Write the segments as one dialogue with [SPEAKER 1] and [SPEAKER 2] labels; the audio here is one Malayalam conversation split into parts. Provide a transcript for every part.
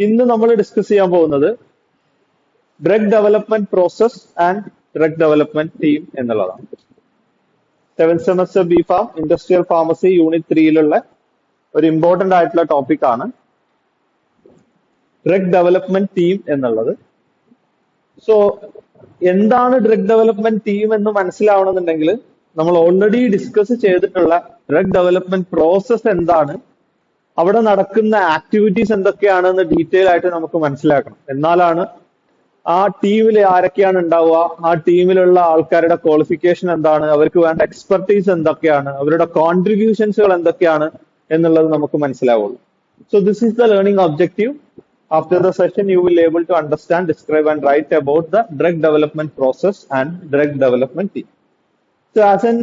[SPEAKER 1] ഇന്ന് നമ്മൾ ഡിസ്കസ് ചെയ്യാൻ പോകുന്നത് drug development process and drug development team എന്നുള്ളതാണ്. 7th semester B pharm industrial pharmacy unit 3യിലുള്ള ഒരു ഇമ്പോർട്ടന്റ് ആയിട്ടുള്ള ടോപ്പിക് ആണ് ഡ്രഗ് ഡെവലപ്മെന്റ് ടീം എന്നുള്ളത്. സോ എന്താണ് ഡ്രഗ് ഡെവലപ്മെന്റ് ടീം എന്ന് മനസ്സിലാവണമെന്നുണ്ടെങ്കിൽ നമ്മൾ ഓൾറെഡി ഡിസ്കസ് ചെയ്തിട്ടുള്ള ഡ്രഗ് ഡെവലപ്മെന്റ് പ്രോസസ് എന്താണ്, അവിടെ നടക്കുന്ന ആക്ടിവിറ്റീസ് എന്തൊക്കെയാണെന്ന് ഡീറ്റെയിൽ ആയിട്ട് നമുക്ക് മനസ്സിലാക്കണം. എന്നാലാണ് ആ ടീമിൽ ആരൊക്കെയാണ് ഉണ്ടാവുക, ആ ടീമിലുള്ള ആൾക്കാരുടെ ക്വാളിഫിക്കേഷൻ എന്താണ്, അവർക്ക് വേണ്ട എക്സ്പെർട്ടീസ് എന്തൊക്കെയാണ്, അവരുടെ കോൺട്രിബ്യൂഷൻസുകൾ എന്തൊക്കെയാണ് എന്നുള്ളത് നമുക്ക് മനസ്സിലാവുള്ളൂ. So this is the learning objective. After the session, you will able to understand, describe and write about the drug development process and drug development team. So as an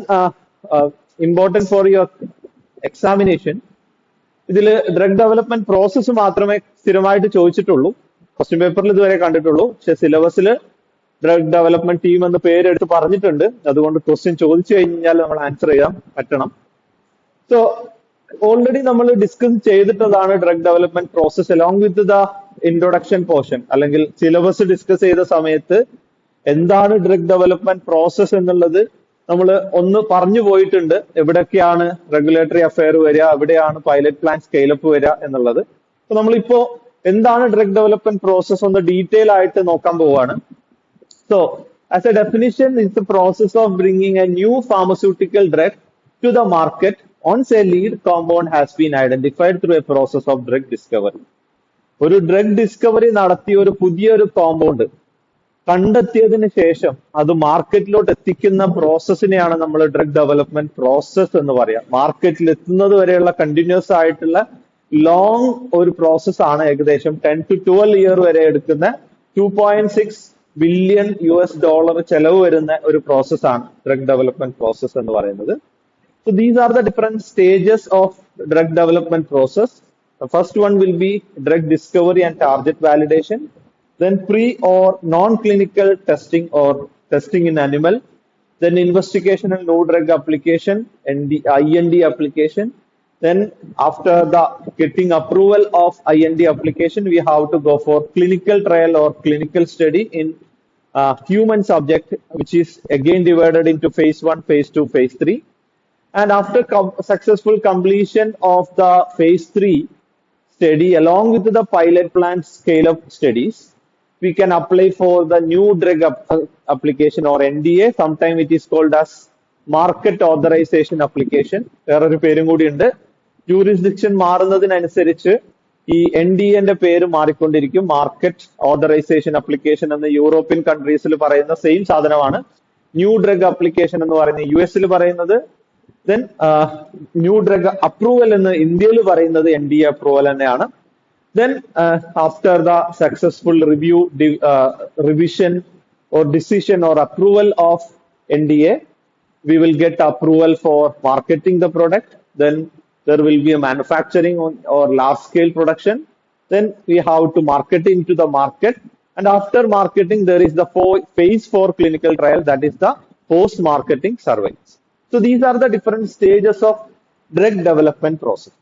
[SPEAKER 1] important for your examination, ഇതിൽ ഡ്രഗ് ഡെവലപ്മെന്റ് പ്രോസസ്സ് മാത്രമേ സ്ഥിരമായിട്ട് ചോദിച്ചിട്ടുള്ളൂ, ക്വസ്റ്റ്യൻ പേപ്പറിൽ ഇതുവരെ കണ്ടിട്ടുള്ളൂ. പക്ഷെ സിലബസിൽ ഡ്രഗ് ഡെവലപ്മെന്റ് ടീം എന്ന് പേരെടുത്ത് പറഞ്ഞിട്ടുണ്ട്. അതുകൊണ്ട് ക്വസ്റ്റ്യൻ ചോദിച്ചു കഴിഞ്ഞാൽ നമ്മൾ ആൻസർ ചെയ്യാൻ പറ്റണം. സോ ഓൾറെഡി നമ്മൾ ഡിസ്കസ് ചെയ്തിട്ടതാണ് drug development process along with the introduction portion, അല്ലെങ്കിൽ സിലബസ് ഡിസ്കസ് ചെയ്ത സമയത്ത് എന്താണ് ഡ്രഗ് ഡെവലപ്മെന്റ് പ്രോസസ് എന്നുള്ളത് നമ്മൾ ഒന്ന് പറഞ്ഞു പോയിട്ടുണ്ട്. എവിടെയൊക്കെയാണ് റെഗുലേറ്ററി അഫയർ വരിക, എവിടെയാണ് പൈലറ്റ് പ്ലാൻ സ്കെയിലപ്പ് വരിക എന്നുള്ളത്. അപ്പൊ നമ്മളിപ്പോ എന്താണ് ഡ്രഗ് ഡെവലപ്മെന്റ് പ്രോസസ് ഒന്ന് ഡീറ്റെയിൽ ആയിട്ട് നോക്കാൻ പോവാണ്. So as a definition, it's a process of bringing a new pharmaceutical drug to the market once a lead compound has been identified through a process of drug discovery. ഒരു ഡ്രഗ് ഡിസ്കവറി നടത്തിയ ഒരു പുതിയൊരു കോമ്പൗണ്ട് കണ്ടെത്തിയതിന് ശേഷം അത് മാർക്കറ്റിലോട്ട് എത്തിക്കുന്ന പ്രോസസ്സിനെയാണ് നമ്മൾ ഡ്രഗ് ഡെവലപ്മെന്റ് പ്രോസസ് എന്ന് പറയാം. മാർക്കറ്റിൽ എത്തുന്നത് വരെയുള്ള കണ്ടിന്യൂസ് ആയിട്ടുള്ള ലോങ് ഒരു പ്രോസസ് ആണ്. ഏകദേശം 10 to 12 ഇയർ വരെ എടുക്കുന്ന $2.6 ബില്യൺ ചെലവ് വരുന്ന ഒരു പ്രോസസ് ആണ് ഡ്രഗ് ഡെവലപ്മെന്റ് പ്രോസസ് എന്ന് പറയുന്നത്. So these are the different stages of drug development process. The first one will be drug discovery and target validation, then pre or non-clinical testing or testing in animal, then investigation and new drug application and the IND application. Then after the getting approval of IND application, we have to go for clinical trial or clinical study in human subject, which is again divided into phase 1, phase 2, phase 3. And after successful completion of the phase 3 study along with the pilot plant scale-up studies, we can apply for the new drug application or NDA. Sometime it is called as market authorization application. വേറൊരു പേരും കൂടി ഉണ്ട്. ജൂറിസ്ഡിക്ഷൻ മാറുന്നതിനനുസരിച്ച് ഈ NDA പേര് മാറിക്കൊണ്ടിരിക്കും. മാർക്കറ്റ് ഓതറൈസേഷൻ അപ്ലിക്കേഷൻ എന്ന് യൂറോപ്യൻ കൺട്രീസിൽ പറയുന്ന സെയിം സാധനമാണ്. ന്യൂ ഡ്രഗ് അപ്ലിക്കേഷൻ എന്ന് പറയുന്നത് US പറയുന്നത്. Then new drug approval എന്ന് ഇന്ത്യയിൽ പറയുന്നത് NDA approval തന്നെയാണ്. Then after the successful review, revision or decision or approval of NDA, we will get approval for marketing the product. Then there will be a manufacturing or large scale production. Then we have to market into the market, and after marketing there is the phase 4 clinical trial, that is the post marketing surveillance. So these are the different stages of drug development process.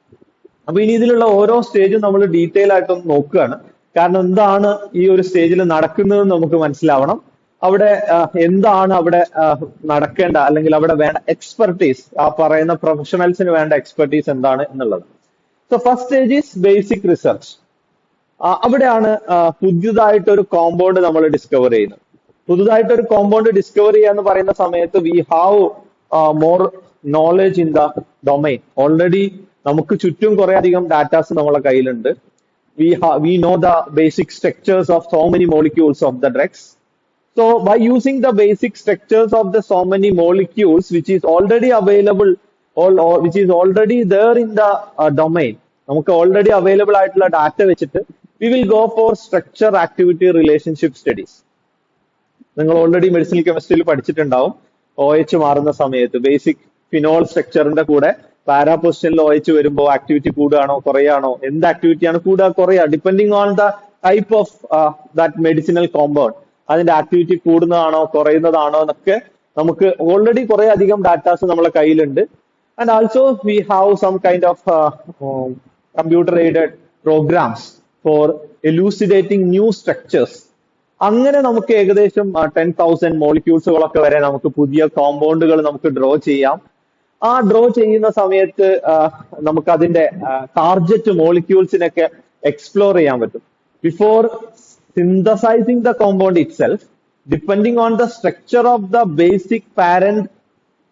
[SPEAKER 1] അപ്പൊ ഇനി ഇതിലുള്ള ഓരോ സ്റ്റേജും നമ്മൾ ഡീറ്റെയിൽ ആയിട്ടൊന്ന് നോക്കുകയാണ്. കാരണം എന്താണ് ഈ ഒരു സ്റ്റേജിൽ നടക്കുന്നത് നമുക്ക് മനസ്സിലാവണം. അവിടെ എന്താണ് അവിടെ നടക്കേണ്ട, അല്ലെങ്കിൽ അവിടെ വേണ്ട എക്സ്പെർട്ടീസ്, ആ പറയുന്ന പ്രൊഫഷണൽസിന് വേണ്ട എക്സ്പെർട്ടീസ് എന്താണ് എന്നുള്ളത്. So first stage is basic research. അവിടെയാണ് പുതിയതായിട്ടൊരു കോമ്പൗണ്ട് നമ്മൾ ഡിസ്കവർ ചെയ്യുന്നത്. പുതുതായിട്ടൊരു കോമ്പൗണ്ട് ഡിസ്കവർ ചെയ്യാന്ന് പറയുന്ന സമയത്ത് we have more knowledge in the domain. Already നമുക്ക് ചുറ്റും കുറെ അധികം ഡാറ്റാസ് നമ്മളെ കയ്യിലുണ്ട്. we know the basic structures of so many molecules of the drugs. So by using the basic structures of the so many molecules which is already available or which is already there in the domain, നമുക്ക് ഓൾറെഡി അവൈലബിൾ ആയിട്ടുള്ള ഡാറ്റ വെച്ചിട്ട് we will go for structure activity relationship studies. നിങ്ങൾ ഓൾറെഡി മെഡിസിനൽ കെമിസ്ട്രിയിൽ പഠിച്ചിട്ടുണ്ടാവും. OH മാറുന്ന സമയത്ത് ബേസിക് ഫിനോൾ സ്ട്രക്ചറിന്റെ കൂടെ പാരാ പൊസിഷനിൽ OH വരുമ്പോൾ ആക്ടിവിറ്റി കൂടുകയാണോ കുറയാണോ, എന്ത് ആക്ടിവിറ്റിയാണ് കൂടുക കുറയുക, depending on the type of that medicinal compound, അതിന്റെ ആക്ടിവിറ്റി കൂടുന്നതാണോ കുറയുന്നതാണോ എന്നൊക്കെ നമുക്ക് ഓൾറെഡി കുറെ അധികം ഡാറ്റാസ് നമ്മളെ കയ്യിലുണ്ട്. And also we have some kind of computer aided programs for elucidating new structures. അങ്ങനെ നമുക്ക് ഏകദേശം 10,000 മോളിക്യൂൾസുകളൊക്കെ വരെ നമുക്ക് പുതിയ കോമ്പൗണ്ടുകൾ നമുക്ക് ഡ്രോ ചെയ്യാം. ആ ഡ്രോ ചെയ്യുന്ന സമയത്ത് നമുക്ക് അതിന്റെ ടാർജറ്റ് മോളിക്യൂൾസിനൊക്കെ എക്സ്പ്ലോർ ചെയ്യാൻ പറ്റും. Before synthesizing the compound itself, depending on the structure of the basic parent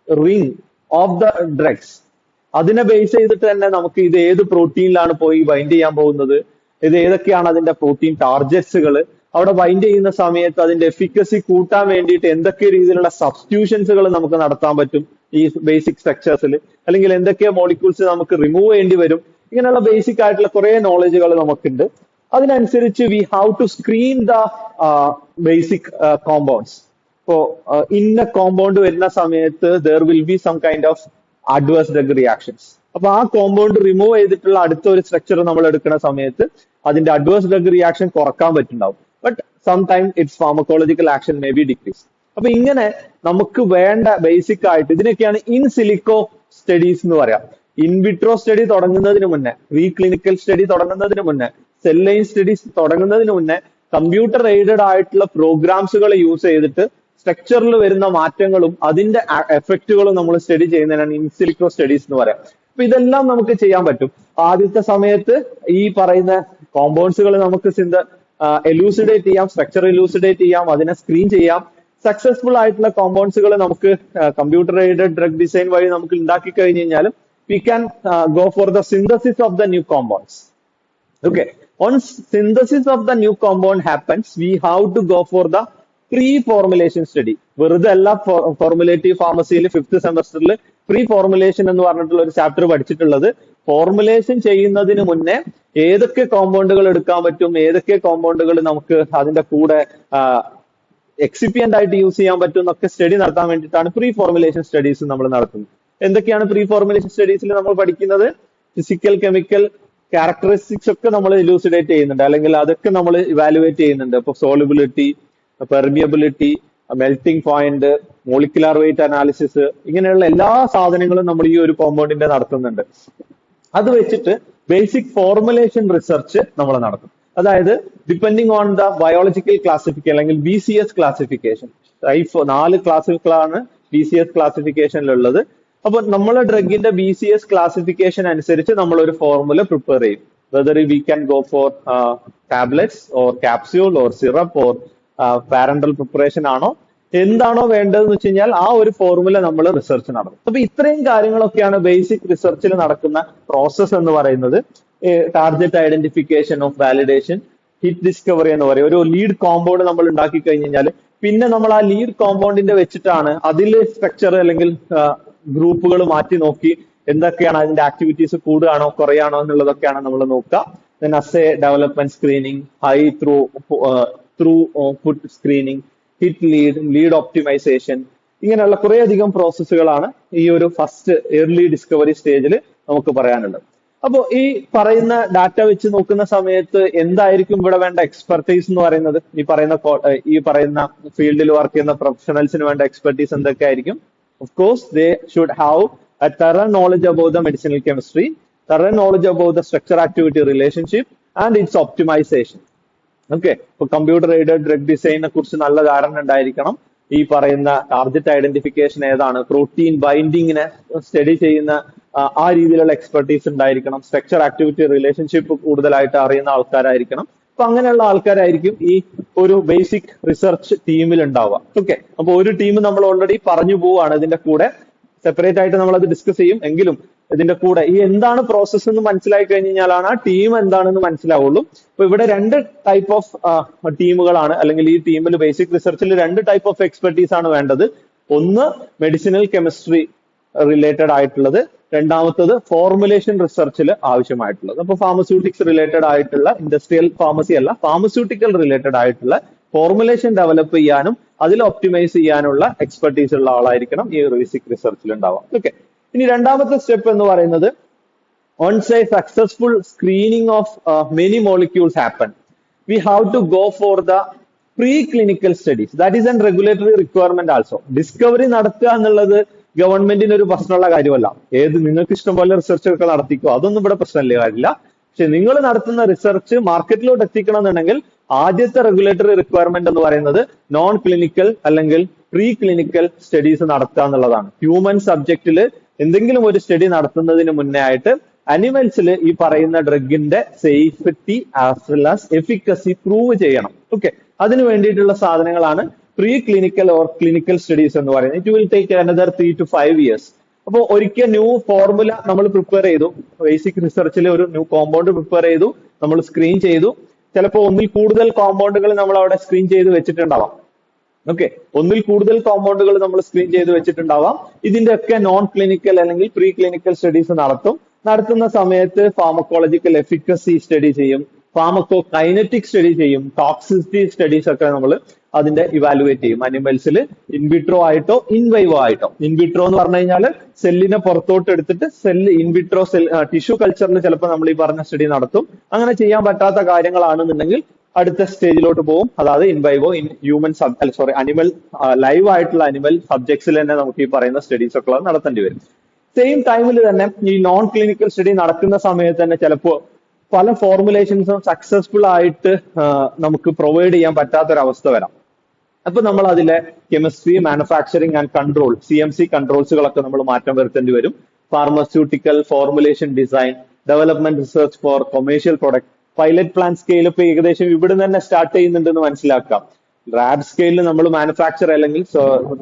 [SPEAKER 1] ring of the drugs, അതിനെ ബേസ് ചെയ്തിട്ട് തന്നെ നമുക്ക് ഇത് ഏത് പ്രോട്ടീനിലാണ് പോയി ബൈൻഡ് ചെയ്യാൻ പോകുന്നത്, ഇത് ഏതൊക്കെയാണ് അതിന്റെ പ്രോട്ടീൻ ടാർജറ്റ്സുകൾ, അവിടെ ബൈൻഡ് ചെയ്യുന്ന സമയത്ത് അതിന്റെ എഫിക്കസി കൂട്ടാൻ വേണ്ടിയിട്ട് എന്തൊക്കെ രീതിയിലുള്ള സബ്സ്റ്റിറ്റ്യൂഷൻസുകൾ നമുക്ക് നടത്താൻ പറ്റും ഈ ബേസിക് സ്ട്രക്ചേഴ്സിൽ, അല്ലെങ്കിൽ എന്തൊക്കെ മോളിക്യൂൾസ് നമുക്ക് റിമൂവ് ചെയ്യേണ്ടി വരും. ഇങ്ങനെയുള്ള ബേസിക് ആയിട്ടുള്ള കുറെ നോളജുകൾ നമുക്കുണ്ട്. അതിനനുസരിച്ച് we have to screen the basic compounds. ഇപ്പോ ഇന്ന കോമ്പൗണ്ട് വരുന്ന സമയത്ത് there will be some kind of adverse drug reactions. അപ്പൊ ആ കോമ്പൗണ്ട് റിമൂവ് ചെയ്തിട്ടുള്ള അടുത്ത ഒരു സ്ട്രക്ചർ നമ്മൾ എടുക്കുന്ന സമയത്ത് അതിന്റെ അഡ്വേഴ്സ് ഡ്രഗ് റിയാക്ഷൻ കുറക്കാൻ പറ്റുന്നുണ്ടാവും. But some time it's pharmacological action may be decrease. അപ്പൊ ഇങ്ങനെ നമുക്ക് വേണ്ട ബേസിക് ആയിട്ട് ഇതിനൊക്കെയാണ് ഇൻ സിലിക്കോ സ്റ്റഡീസ് എന്ന് പറയാം. ഇൻവിട്രോ സ്റ്റഡി തുടങ്ങുന്നതിന് മുന്നേ, പ്രീ ക്ലിനിക്കൽ സ്റ്റഡി തുടങ്ങുന്നതിന് മുന്നേ, സെൽ ലൈൻ സ്റ്റഡീസ് തുടങ്ങുന്നതിന് മുന്നേ കമ്പ്യൂട്ടർ എയ്ഡഡ് ആയിട്ടുള്ള പ്രോഗ്രാംസുകൾ യൂസ് ചെയ്തിട്ട് സ്ട്രക്ചറിൽ വരുന്ന മാറ്റങ്ങളും അതിന്റെ എഫക്റ്റുകളും നമ്മൾ സ്റ്റഡി ചെയ്യുന്നതിനാണ് ഇൻ സിലിക്കോ സ്റ്റഡീസ് എന്ന് പറയാം. അപ്പൊ ഇതെല്ലാം നമുക്ക് ചെയ്യാൻ പറ്റും. ആദ്യത്തെ സമയത്ത് ഈ പറയുന്ന കോമ്പൗണ്ട്സുകൾ നമുക്ക് എലൂസിഡേറ്റ് ചെയ്യാം, സ്ട്രക്ചർ എലൂസിഡേറ്റ് ചെയ്യാം, അതിനെ സ്ക്രീൻ ചെയ്യാം. സക്സസ്ഫുൾ ആയിട്ടുള്ള കോമ്പൗണ്ട്സുകൾ നമുക്ക് കമ്പ്യൂട്ടർ എയ്ഡഡ് ഡ്രഗ് ഡിസൈൻ വഴി നമുക്ക് ഉണ്ടാക്കി കഴിഞ്ഞ് കഴിഞ്ഞാൽ we can go for the synthesis of the new compounds. Okay, once synthesis of the new compound happens, we have to go for the pre-formulation study. വെറുതെ അല്ല ഫോർമുലേറ്റീവ് ഫാർമസിയിൽ 5th സെമസ്റ്ററിൽ പ്രീ ഫോർമുലേഷൻ എന്ന് പറഞ്ഞിട്ടുള്ള ഒരു ചാപ്റ്റർ പഠിച്ചിട്ടുള്ളത്. ഫോർമുലേഷൻ ചെയ്യുന്നതിന് മുന്നേ ഏതൊക്കെ കോമ്പൗണ്ടുകൾ എടുക്കാൻ പറ്റും, ഏതൊക്കെ കോമ്പൗണ്ടുകൾ നമുക്ക് അതിന്റെ കൂടെ എക്സിപ്പിയന്റ് ആയിട്ട് യൂസ് ചെയ്യാൻ പറ്റും എന്നൊക്കെ സ്റ്റഡി നടത്താൻ വേണ്ടിയിട്ടാണ് പ്രീ ഫോർമുലേഷൻ സ്റ്റഡീസ് നമ്മൾ നടത്തുന്നത്. എന്തൊക്കെയാണ് പ്രീ ഫോർമുലേഷൻ സ്റ്റഡീസിൽ നമ്മൾ പഠിക്കുന്നത്? ഫിസിക്കൽ കെമിക്കൽ ക്യാരക്ടറിസ്റ്റിക്സ് ഒക്കെ നമ്മൾ ഇലൂസിഡേറ്റ് ചെയ്യുന്നുണ്ട്, അല്ലെങ്കിൽ അതൊക്കെ നമ്മൾ ഇവാലുവേറ്റ് ചെയ്യുന്നുണ്ട്. ഇപ്പൊ solubility, permeability, melting point, molecular weight analysis, ഇങ്ങനെയുള്ള എല്ലാ സാധനങ്ങളും നമ്മൾ ഈ ഒരു കോമ്പൗണ്ടിന്റെ നടത്തുന്നുണ്ട്. അത് വെച്ചിട്ട് ബേസിക് ഫോർമുലേഷൻ റിസർച്ച് നമ്മൾ നടത്തും. അതായത് depending on the biological classification അല്ലെങ്കിൽ BCS ക്ലാസിഫിക്കേഷൻ. 4 ക്ലാസുകളാണ് BCS ക്ലാസിഫിക്കേഷനിലുള്ളത്. അപ്പൊ നമ്മളെ ഡ്രഗിന്റെ BCS ക്ലാസിഫിക്കേഷൻ അനുസരിച്ച് നമ്മൾ ഒരു ഫോർമുല പ്രിപ്പയർ ചെയ്യും. Whether V can go four tablets or capsule or syrup or parental preparation ആണോ, എന്താണോ വേണ്ടതെന്ന് വെച്ച് കഴിഞ്ഞാൽ ആ ഒരു ഫോർമുല നമ്മൾ റിസർച്ച് നടത്തും. അപ്പൊ ഇത്രയും കാര്യങ്ങളൊക്കെയാണ് ബേസിക് റിസർച്ചിൽ നടക്കുന്ന പ്രോസസ് എന്ന് പറയുന്നത്. Target identification of validation, hit discovery എന്ന് പറയും. ഒരു ലീഡ് കോമ്പൗണ്ട് നമ്മൾ ഉണ്ടാക്കി കഴിഞ്ഞ് കഴിഞ്ഞാൽ പിന്നെ നമ്മൾ ആ ലീഡ് കോമ്പൗണ്ടിന്റെ വെച്ചിട്ടാണ് അതിൽ സ്ട്രക്ചർ അല്ലെങ്കിൽ ഗ്രൂപ്പുകൾ മാറ്റി നോക്കി എന്തൊക്കെയാണ് അതിന്റെ ആക്ടിവിറ്റീസ് കൂടുകയാണോ കുറയാണോ എന്നുള്ളതൊക്കെയാണ് നമ്മൾ നോക്കുക. Then assay development screening, high throughput screening, hit lead optimisation, ഇങ്ങനെയുള്ള കുറെ അധികം പ്രോസസ്സുകളാണ് ഈ ഒരു ഫസ്റ്റ് ഏർലി ഡിസ്കവറി സ്റ്റേജിൽ നമുക്ക് പറയാനുള്ളത്. അപ്പോ ഈ പറയുന്ന ഡാറ്റ വെച്ച് നോക്കുന്ന സമയത്ത് എന്തായിരിക്കും ഇവിടെ വേണ്ട എക്സ്പെർട്ടീസ് എന്ന് പറയുന്നത്? ഈ പറയുന്ന ഫീൽഡിൽ വർക്ക് ചെയ്യുന്ന പ്രൊഫഷണൽസിന് വേണ്ട എക്സ്പെർട്ടീസ് എന്തൊക്കെ ആയിരിക്കും? Of course, they should have a thorough knowledge about the medicinal chemistry, thorough knowledge about the structure-activity relationship and its optimization. Okay, ഇപ്പൊ കമ്പ്യൂട്ടർ എയ്ഡഡ് ഡ്രഗ് ഡിസൈനെ കുറിച്ച് നല്ല ധാരണ ഉണ്ടായിരിക്കണം. ഈ പറയുന്ന ടാർഗറ്റ് ഐഡന്റിഫിക്കേഷൻ ഏതാണ്, പ്രോട്ടീൻ ബൈൻഡിങ്ങിനെ സ്റ്റഡി ചെയ്യുന്ന ആ രീതിയിലുള്ള എക്സ്പെർട്ടീസ് ഉണ്ടായിരിക്കണം. സ്ട്രക്ചർ ആക്ടിവിറ്റി റിലേഷൻഷിപ്പ് കൂടുതലായിട്ട് അറിയുന്ന ആൾക്കാരായിരിക്കണം. അപ്പൊ അങ്ങനെയുള്ള ആൾക്കാരായിരിക്കും ഈ ഒരു ബേസിക് റിസർച്ച് ടീമിൽ ഉണ്ടാവുക. ഓക്കെ, അപ്പൊ ഒരു ടീം നമ്മൾ ഓൾറെഡി പറഞ്ഞു പോവാണ്. ഇതിന്റെ കൂടെ സെപ്പറേറ്റ് ആയിട്ട് നമ്മൾ അത് ഡിസ്കസ് ചെയ്യും. എങ്കിലും ഇതിന്റെ കൂടെ ഈ എന്താണ് പ്രോസസ്സ് എന്ന് മനസ്സിലാക്കി കഴിഞ്ഞാലാണ് ആ ടീം എന്താണെന്ന് മനസ്സിലാവുള്ളൂ. അപ്പൊ ഇവിടെ 2 ടൈപ്പ് ഓഫ് ടീമുകളാണ്, അല്ലെങ്കിൽ ഈ ടീമിൽ ബേസിക് റിസർച്ചിൽ 2 ടൈപ്പ് ഓഫ് എക്സ്പെർട്ടീസ് ആണ് വേണ്ടത്. ഒന്ന് മെഡിസിനൽ കെമിസ്ട്രി റിലേറ്റഡ് ആയിട്ടുള്ളത്, രണ്ടാമത്തത് ഫോർമുലേഷൻ റിസർച്ചിൽ ആവശ്യമായിട്ടുള്ളത്. അപ്പൊ ഫാർമസ്യൂട്ടിക്സ് റിലേറ്റഡ് ആയിട്ടുള്ള, ഇൻഡസ്ട്രിയൽ ഫാർമസി അല്ല, ഫാർമസ്യൂട്ടിക്കൽ റിലേറ്റഡ് ആയിട്ടുള്ള ഫോർമുലേഷൻ ഡെവലപ്പ് ചെയ്യാനും അതിൽ ഒപ്റ്റിമൈസ് ചെയ്യാനുള്ള എക്സ്പെർട്ടീസ് ഉള്ള ആളായിരിക്കണം ഈ ബേസിക് റിസർച്ചിൽ ഉണ്ടാവാം. ഓക്കെ, ഇനി രണ്ടാമത്തെ സ്റ്റെപ്പ് എന്ന് പറയുന്നത് once a successful screening of many molecules happen, we have to go for the preclinical studies. That is a regulatory requirement also. Discovery നടത്തുക എന്നുള്ളത് ഗവൺമെന്റിന് ഒരു പ്രശ്നമുള്ള കാര്യമല്ല. നിങ്ങൾക്ക് ഇഷ്ടംപോലെ റിസർച്ച് ഒക്കെ നടത്തിക്കോ, അതൊന്നും ഇവിടെ പ്രശ്നമില്ല കാര്യമില്ല. പക്ഷെ നിങ്ങൾ നടത്തുന്ന റിസർച്ച് മാർക്കറ്റിലോട്ട് എത്തിക്കണം എന്നുണ്ടെങ്കിൽ ആദ്യത്തെ റെഗുലേറ്ററി റിക്വയർമെന്റ് എന്ന് പറയുന്നത് നോൺ ക്ലിനിക്കൽ അല്ലെങ്കിൽ പ്രീ ക്ലിനിക്കൽ സ്റ്റഡീസ് നടത്തുക എന്നുള്ളതാണ്. ഹ്യൂമൻ സബ്ജക്റ്റിൽ എന്തെങ്കിലും ഒരു സ്റ്റഡി നടത്തുന്നതിന് മുന്നേ ആയിട്ട് അനിമൽസിൽ ഈ പറയുന്ന ഡ്രഗിന്റെ safety as well as efficacy prove ചെയ്യണം. ഓക്കെ, അതിന് വേണ്ടിയിട്ടുള്ള സാധനങ്ങളാണ് pre clinical or clinical studies എന്ന് പറയുന്നത്. It will take another 3 to 5 years. അപ്പോൾ ഒരിക്കൽ ന്യൂ ഫോർമുല നമ്മൾ പ്രിപ്പയർ ചെയ്തു, ബേസിക് റിസർച്ചിൽ ഒരു ന്യൂ കോമ്പൗണ്ട് പ്രിപ്പയർ ചെയ്തു, നമ്മൾ സ്ക്രീൻ ചെയ്തു. ചിലപ്പോൾ ഒന്നിൽ കൂടുതൽ കോമ്പൗണ്ടുകൾ നമ്മൾ അവിടെ സ്ക്രീൻ ചെയ്ത് വെച്ചിട്ടുണ്ടാവാം. ഓക്കെ, ഒന്നിൽ കൂടുതൽ കോമ്പൗണ്ടുകൾ നമ്മൾ സ്ക്രീൻ ചെയ്ത് വെച്ചിട്ടുണ്ടാവാം. ഇതിന്റെ ഒക്കെ നോൺ ക്ലിനിക്കൽ അല്ലെങ്കിൽ പ്രീ ക്ലിനിക്കൽ സ്റ്റഡീസ് നടത്തുന്ന സമയത്ത് ഫാർമക്കോളജിക്കൽ എഫിക്കസി സ്റ്റഡി ചെയ്യും, ഫാർമക്കോ കൈനറ്റിക് സ്റ്റഡി ചെയ്യും, ടോക്സിസിറ്റി സ്റ്റഡീസ് ഒക്കെ നമ്മൾ അതിന്റെ ഇവാലുവേറ്റ് ചെയ്യും. അനിമൽസിൽ ഇൻവിട്രോ ആയിട്ടോ ഇൻവൈവോ ആയിട്ടോ. ഇൻവിട്രോ എന്ന് പറഞ്ഞു കഴിഞ്ഞാൽ സെല്ലിനെ പുറത്തോട്ട് എടുത്തിട്ട് ഇൻവിട്രോ ടിഷ്യൂ കൾച്ചറിൽ ചിലപ്പോൾ നമ്മൾ ഈ പറഞ്ഞ സ്റ്റഡി നടത്തും. അങ്ങനെ ചെയ്യാൻ പറ്റാത്ത കാര്യങ്ങളാണെന്നുണ്ടെങ്കിൽ അടുത്ത സ്റ്റേജിലോട്ട് പോകും. അതായത് ഇൻവൈവോ ഹ്യൂമൻ അനിമൽ ലൈവ് ആയിട്ടുള്ള അനിമൽ സബ്ജക്ട്സിൽ തന്നെ നമുക്ക് ഈ പറയുന്ന സ്റ്റഡീസ് ഒക്കെ നടത്തേണ്ടി വരും. സെയിം ടൈമിൽ തന്നെ ഈ നോൺ ക്ലിനിക്കൽ സ്റ്റഡി നടക്കുന്ന സമയത്ത് തന്നെ ചിലപ്പോൾ പല ഫോർമുലേഷൻസും സക്സസ്ഫുൾ ആയിട്ട് നമുക്ക് പ്രൊവൈഡ് ചെയ്യാൻ പറ്റാത്തൊരവസ്ഥ വരാം. അപ്പൊ നമ്മൾ അതിലെ chemistry, manufacturing and control CMC കൺട്രോൾസുകളൊക്കെ നമ്മൾ മാറ്റം വരുത്തേണ്ടി വരും. Pharmaceutical formulation design, development research four commercial product, pilot plan scale ഇപ്പൊ ഏകദേശം ഇവിടെ തന്നെ സ്റ്റാർട്ട് ചെയ്യുന്നുണ്ടെന്ന് മനസ്സിലാക്കാം. ലാബ് സ്കെയിലിൽ നമ്മൾ മാനുഫാക്ചർ അല്ലെങ്കിൽ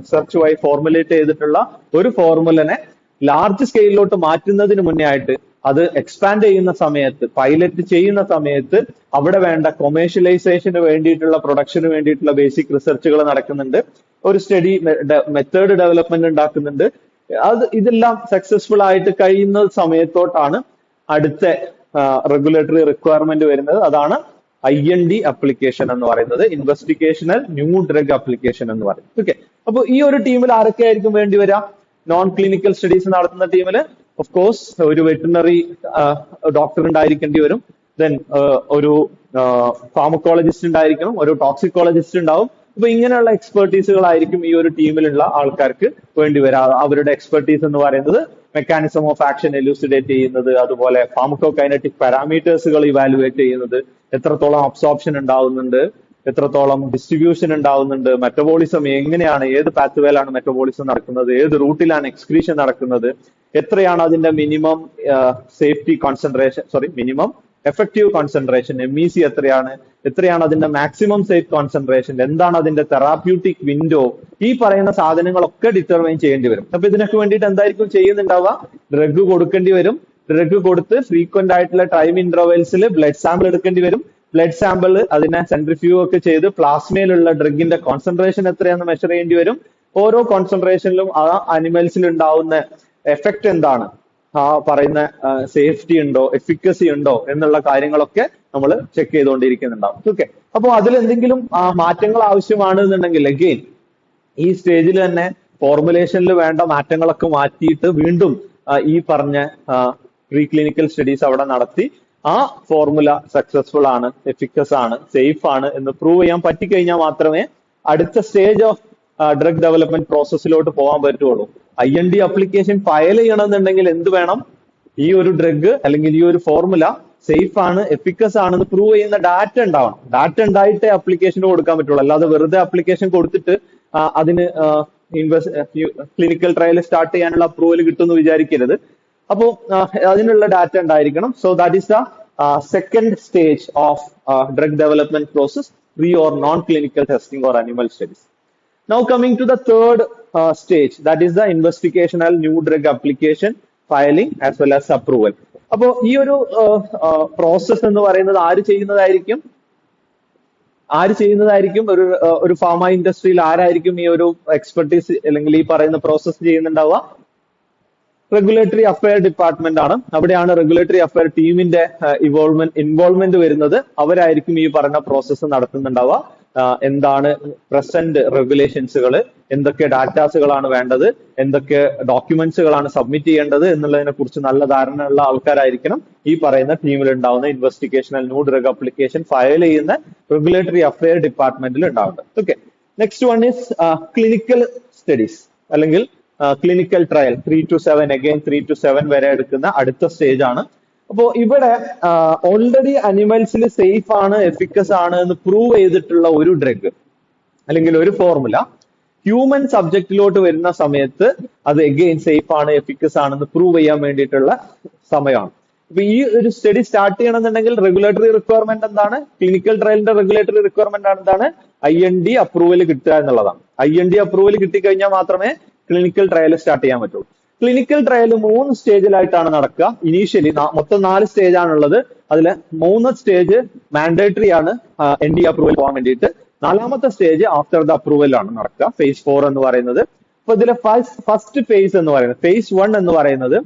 [SPEAKER 1] റിസർച്ച് വഴി ഫോർമുലേറ്റ് ചെയ്തിട്ടുള്ള ഒരു ഫോർമുലനെ ലാർജ് സ്കെയിലിലോട്ട് മാറ്റുന്നതിന് മുന്നേ ആയിട്ട് അത് എക്സ്പാൻഡ് ചെയ്യുന്ന സമയത്ത്, പൈലറ്റ് ചെയ്യുന്ന സമയത്ത് അവിടെ വേണ്ട കൊമേഴ്ഷ്യലൈസേഷന് വേണ്ടിയിട്ടുള്ള പ്രൊഡക്ഷന് വേണ്ടിയിട്ടുള്ള ബേസിക് റിസർച്ചുകൾ നടക്കുന്നുണ്ട്. ഒരു സ്റ്റഡി മെത്തേഡ് ഡെവലപ്മെന്റ് ഉണ്ടാക്കുന്നുണ്ട്. ഇതെല്ലാം സക്സസ്ഫുൾ ആയിട്ട് കഴിയുന്ന സമയത്തോട്ടാണ് അടുത്ത റെഗുലേറ്ററി റിക്വയർമെന്റ് വരുന്നത്. അതാണ് IND അപ്ലിക്കേഷൻ എന്ന് പറയുന്നത്, ഇൻവെസ്റ്റിഗേഷണൽ ന്യൂ ഡ്രഗ് അപ്ലിക്കേഷൻ എന്ന് പറയുന്നത്. ഓക്കെ, അപ്പൊ ഈ ഒരു ടീമിൽ ആരൊക്കെ ആയിരിക്കും വേണ്ടി വരിക? നോൺ ക്ലിനിക്കൽ സ്റ്റഡീസ് നടത്തുന്ന ടീമിൽ ഓഫ് കോഴ്സ് ഒരു വെറ്റിനറി ഡോക്ടർ ഉണ്ടായിരിക്കേണ്ടി വരും. ദെൻ ഒരു ഫാർമക്കോളജിസ്റ്റ് ഉണ്ടായിരിക്കണം, ഒരു ടോക്സിക്കോളജിസ്റ്റ് ഉണ്ടാവും. അപ്പൊ ഇങ്ങനെയുള്ള എക്സ്പെർട്ടീസുകളായിരിക്കും ഈ ഒരു ടീമിലുള്ള ആൾക്കാർക്ക് വേണ്ടി വരാം. അവരുടെ എക്സ്പെർട്ടീസ് എന്ന് പറയുന്നത് മെക്കാനിസം ഓഫ് ആക്ഷൻ എലൂസിഡേറ്റ് ചെയ്യുന്നത്, അതുപോലെ ഫാർമക്കോ കൈനറ്റിക് പാരാമീറ്റേഴ്സുകൾ ഇവാലുവേറ്റ് ചെയ്യുന്നത്, എത്രത്തോളം അബ്സോർപ്ഷൻ ഉണ്ടാവുന്നുണ്ട്, എത്രത്തോളം ഡിസ്ട്രിബ്യൂഷൻ ഉണ്ടാവുന്നുണ്ട്, മെറ്റബോളിസം എങ്ങനെയാണ്, ഏത് പാത്വേയിലാണ് മെറ്റബോളിസം നടക്കുന്നത്, ഏത് റൂട്ടിലാണ് എക്സ്ക്രീഷൻ നടക്കുന്നത്, എത്രയാണ് അതിന്റെ minimum safety concentration, minimum effective concentration MEC എത്രയാണ് അതിന്റെ മാക്സിമം സേഫ് കോൺസെൻട്രേഷൻ, എന്താണ് അതിന്റെ തെറാപ്യൂട്ടിക് വിൻഡോ, ഈ പറയുന്ന സാധനങ്ങളൊക്കെ ഡിറ്റർമൈൻ ചെയ്യേണ്ടി വരും. അപ്പൊ ഇതിനൊക്കെ വേണ്ടിയിട്ട് എന്തായിരിക്കും ചെയ്യുന്നുണ്ടാവുക? ഡ്രഗ് കൊടുക്കേണ്ടി വരും. ഡ്രഗ് കൊടുത്ത് ഫ്രീക്വന്റ് ആയിട്ടുള്ള ടൈം ഇന്റർവെൽസിൽ ബ്ലഡ് സാമ്പിൾ എടുക്കേണ്ടി വരും. ബ്ലഡ് സാമ്പിൾ അതിനെ സെൻട്രിഫ്യൂഗ് ഒക്കെ ചെയ്ത് പ്ലാസ്മയിലുള്ള ഡ്രഗിന്റെ കോൺസെൻട്രേഷൻ എത്രയാണെന്ന് മെഷർ ചെയ്യേണ്ടി വരും. ഓരോ കോൺസെൻട്രേഷനിലും ആ അനിമൽസിൽ ഉണ്ടാവുന്ന എഫക്ട് എന്താണ്, ആ പറയുന്ന സേഫ്റ്റി ഉണ്ടോ, എഫിക്കസി ഉണ്ടോ എന്നുള്ള കാര്യങ്ങളൊക്കെ നമ്മൾ ചെക്ക് ചെയ്തുകൊണ്ടിരിക്കുന്നുണ്ടാവും. ഓക്കെ, അപ്പോൾ അതിൽ എന്തെങ്കിലും മാറ്റങ്ങൾ ആവശ്യമാണെന്നുണ്ടെങ്കിൽ അഗെയിൻ ഈ സ്റ്റേജിൽ തന്നെ ഫോർമുലേഷനിൽ വേണ്ട മാറ്റങ്ങളൊക്കെ മാറ്റിയിട്ട് വീണ്ടും ഈ പറഞ്ഞ പ്രീ ക്ലിനിക്കൽ സ്റ്റഡീസ് അവിടെ നടത്തി ആ ഫോർമുല സക്സസ്ഫുൾ ആണ്, എഫിക്കസ് ആണ്, സേഫ് ആണ് എന്ന് പ്രൂവ് ചെയ്യാൻ പറ്റിക്കഴിഞ്ഞാൽ മാത്രമേ അടുത്ത സ്റ്റേജ് ഓഫ് ഡ്രഗ് ഡെവലപ്മെന്റ് പ്രോസസ്സിലോട്ട് പോകാൻ പറ്റുള്ളൂ. IND അപ്ലിക്കേഷൻ ഫയൽ ചെയ്യണമെന്നുണ്ടെങ്കിൽ എന്ത് വേണം? ഈ ഒരു ഡ്രഗ് അല്ലെങ്കിൽ ഈ ഒരു ഫോർമുല സേഫ് ആണ്, എഫിക്കസ് ആണെന്ന് പ്രൂവ് ചെയ്യുന്ന ഡാറ്റ ഉണ്ടാവണം. ഡാറ്റ ഉണ്ടായിട്ടേ അപ്ലിക്കേഷൻ കൊടുക്കാൻ പറ്റുള്ളൂ. അല്ലാതെ വെറുതെ അപ്ലിക്കേഷൻ കൊടുത്തിട്ട് അതിന് ക്ലിനിക്കൽ ട്രയൽ സ്റ്റാർട്ട് ചെയ്യാനുള്ള അപ്രൂവൽ കിട്ടുമെന്ന് വിചാരിക്കരുത്. അപ്പോ അതിനുള്ള ഡാറ്റ ഉണ്ടായിരിക്കണം. So that is the second stage of drug development process, pre or non clinical testing or animal studies. Now coming to the third stage, that is the investigational new drug application filing as well as approval. അപ്പോ ഈ ഒരു പ്രോസസ് എന്ന് പറയുന്നത് ആര് ചെയ്യുന്നതായിരിക്കും? ഒരു ഫാർമ ഇൻഡസ്ട്രിയിൽ ആരായിരിക്കും ഈ ഒരു എക്സ്പെർട്ടീസ് അല്ലെങ്കിൽ ഈ പറയുന്ന പ്രോസസ് ചെയ്യുന്നുണ്ടാവുക? റെഗുലേറ്ററി അഫയർ ഡിപ്പാർട്ട്മെന്റ് ആണ്. അവിടെയാണ് റെഗുലേറ്ററി അഫയർ ടീമിന്റെ ഇൻവോൾവ്മെന്റ് വരുന്നത്. അവരായിരിക്കും ഈ പറഞ്ഞ പ്രോസസ്സ് നടത്തുന്നുണ്ടാവുക. എന്താണ് പ്രസന്റ് റെഗുലേഷൻസുകൾ, എന്തൊക്കെ ഡാറ്റാസുകളാണ് വേണ്ടത്, എന്തൊക്കെ ഡോക്യുമെന്റ്സുകളാണ് സബ്മിറ്റ് ചെയ്യേണ്ടത് എന്നുള്ളതിനെ കുറിച്ച് നല്ല ധാരണയുള്ള ആൾക്കാരായിരിക്കണം ഈ പറയുന്ന ടീമിൽ ഉണ്ടാവുന്ന ഇൻവെസ്റ്റിഗേഷണൽ ന്യൂ ഡ്രഗ് അപ്ലിക്കേഷൻ ഫയൽ ചെയ്യുന്ന റെഗുലേറ്ററി അഫയർ ഡിപ്പാർട്ട്മെന്റിൽ ഉണ്ടാവുന്നത്. Okay, next one is clinical studies അല്ലെങ്കിൽ ക്ലിനിക്കൽ ട്രയൽ 3 to 7 വരെ എടുക്കുന്ന അടുത്ത സ്റ്റേജ് ആണ്. അപ്പോ ഇവിടെ ഓൾറെഡി അനിമൽസിൽ സേഫ് ആണ്, എഫിക്കസ് ആണ് എന്ന് പ്രൂവ് ചെയ്തിട്ടുള്ള ഒരു ഡ്രഗ് അല്ലെങ്കിൽ ഒരു ഫോർമുല ഹ്യൂമൻ സബ്ജക്റ്റിലോട്ട് വരുന്ന സമയത്ത് അത് എഗെയിൻ സേഫ് ആണ്, എഫിക്കസ് ആണെന്ന് പ്രൂവ് ചെയ്യാൻ വേണ്ടിയിട്ടുള്ള സമയമാണ്. അപ്പൊ ഈ ഒരു സ്റ്റഡി സ്റ്റാർട്ട് ചെയ്യണമെന്നുണ്ടെങ്കിൽ റെഗുലേറ്ററി റിക്വയർമെന്റ് എന്താണ്? ക്ലിനിക്കൽ ട്രയലിന്റെ റെഗുലേറ്ററി റിക്വയർമെന്റ് ആണ് എന്താണ്? IND അപ്രൂവൽ കിട്ടുക എന്നുള്ളതാണ്. IND അപ്രൂവൽ കിട്ടിക്കഴിഞ്ഞാൽ മാത്രമേ ക്ലിനിക്കൽ ട്രയൽ സ്റ്റാർട്ട് ചെയ്യാൻ പറ്റുള്ളൂ. ക്ലിനിക്കൽ ട്രയൽ 3 സ്റ്റേജിലായിട്ടാണ് നടക്കുക. ഇനീഷ്യലി മൊത്തം 4 സ്റ്റേജ് ആണുള്ളത്. അതിൽ 3 സ്റ്റേജ് മാൻഡേറ്ററി ആണ് NDA അപ്രൂവൽ പോകാൻ വേണ്ടിയിട്ട്. 4ാമത്തെ സ്റ്റേജ് ആഫ്റ്റർ ദ അപ്രൂവൽ ആണ് നടക്കുക, ഫേസ് 4 എന്ന് പറയുന്നത്. അപ്പൊ ഇതിലെ ഫസ്റ്റ് ഫേസ് എന്ന് പറയുന്നത്, ഫേസ് 1 എന്ന് പറയുന്നത്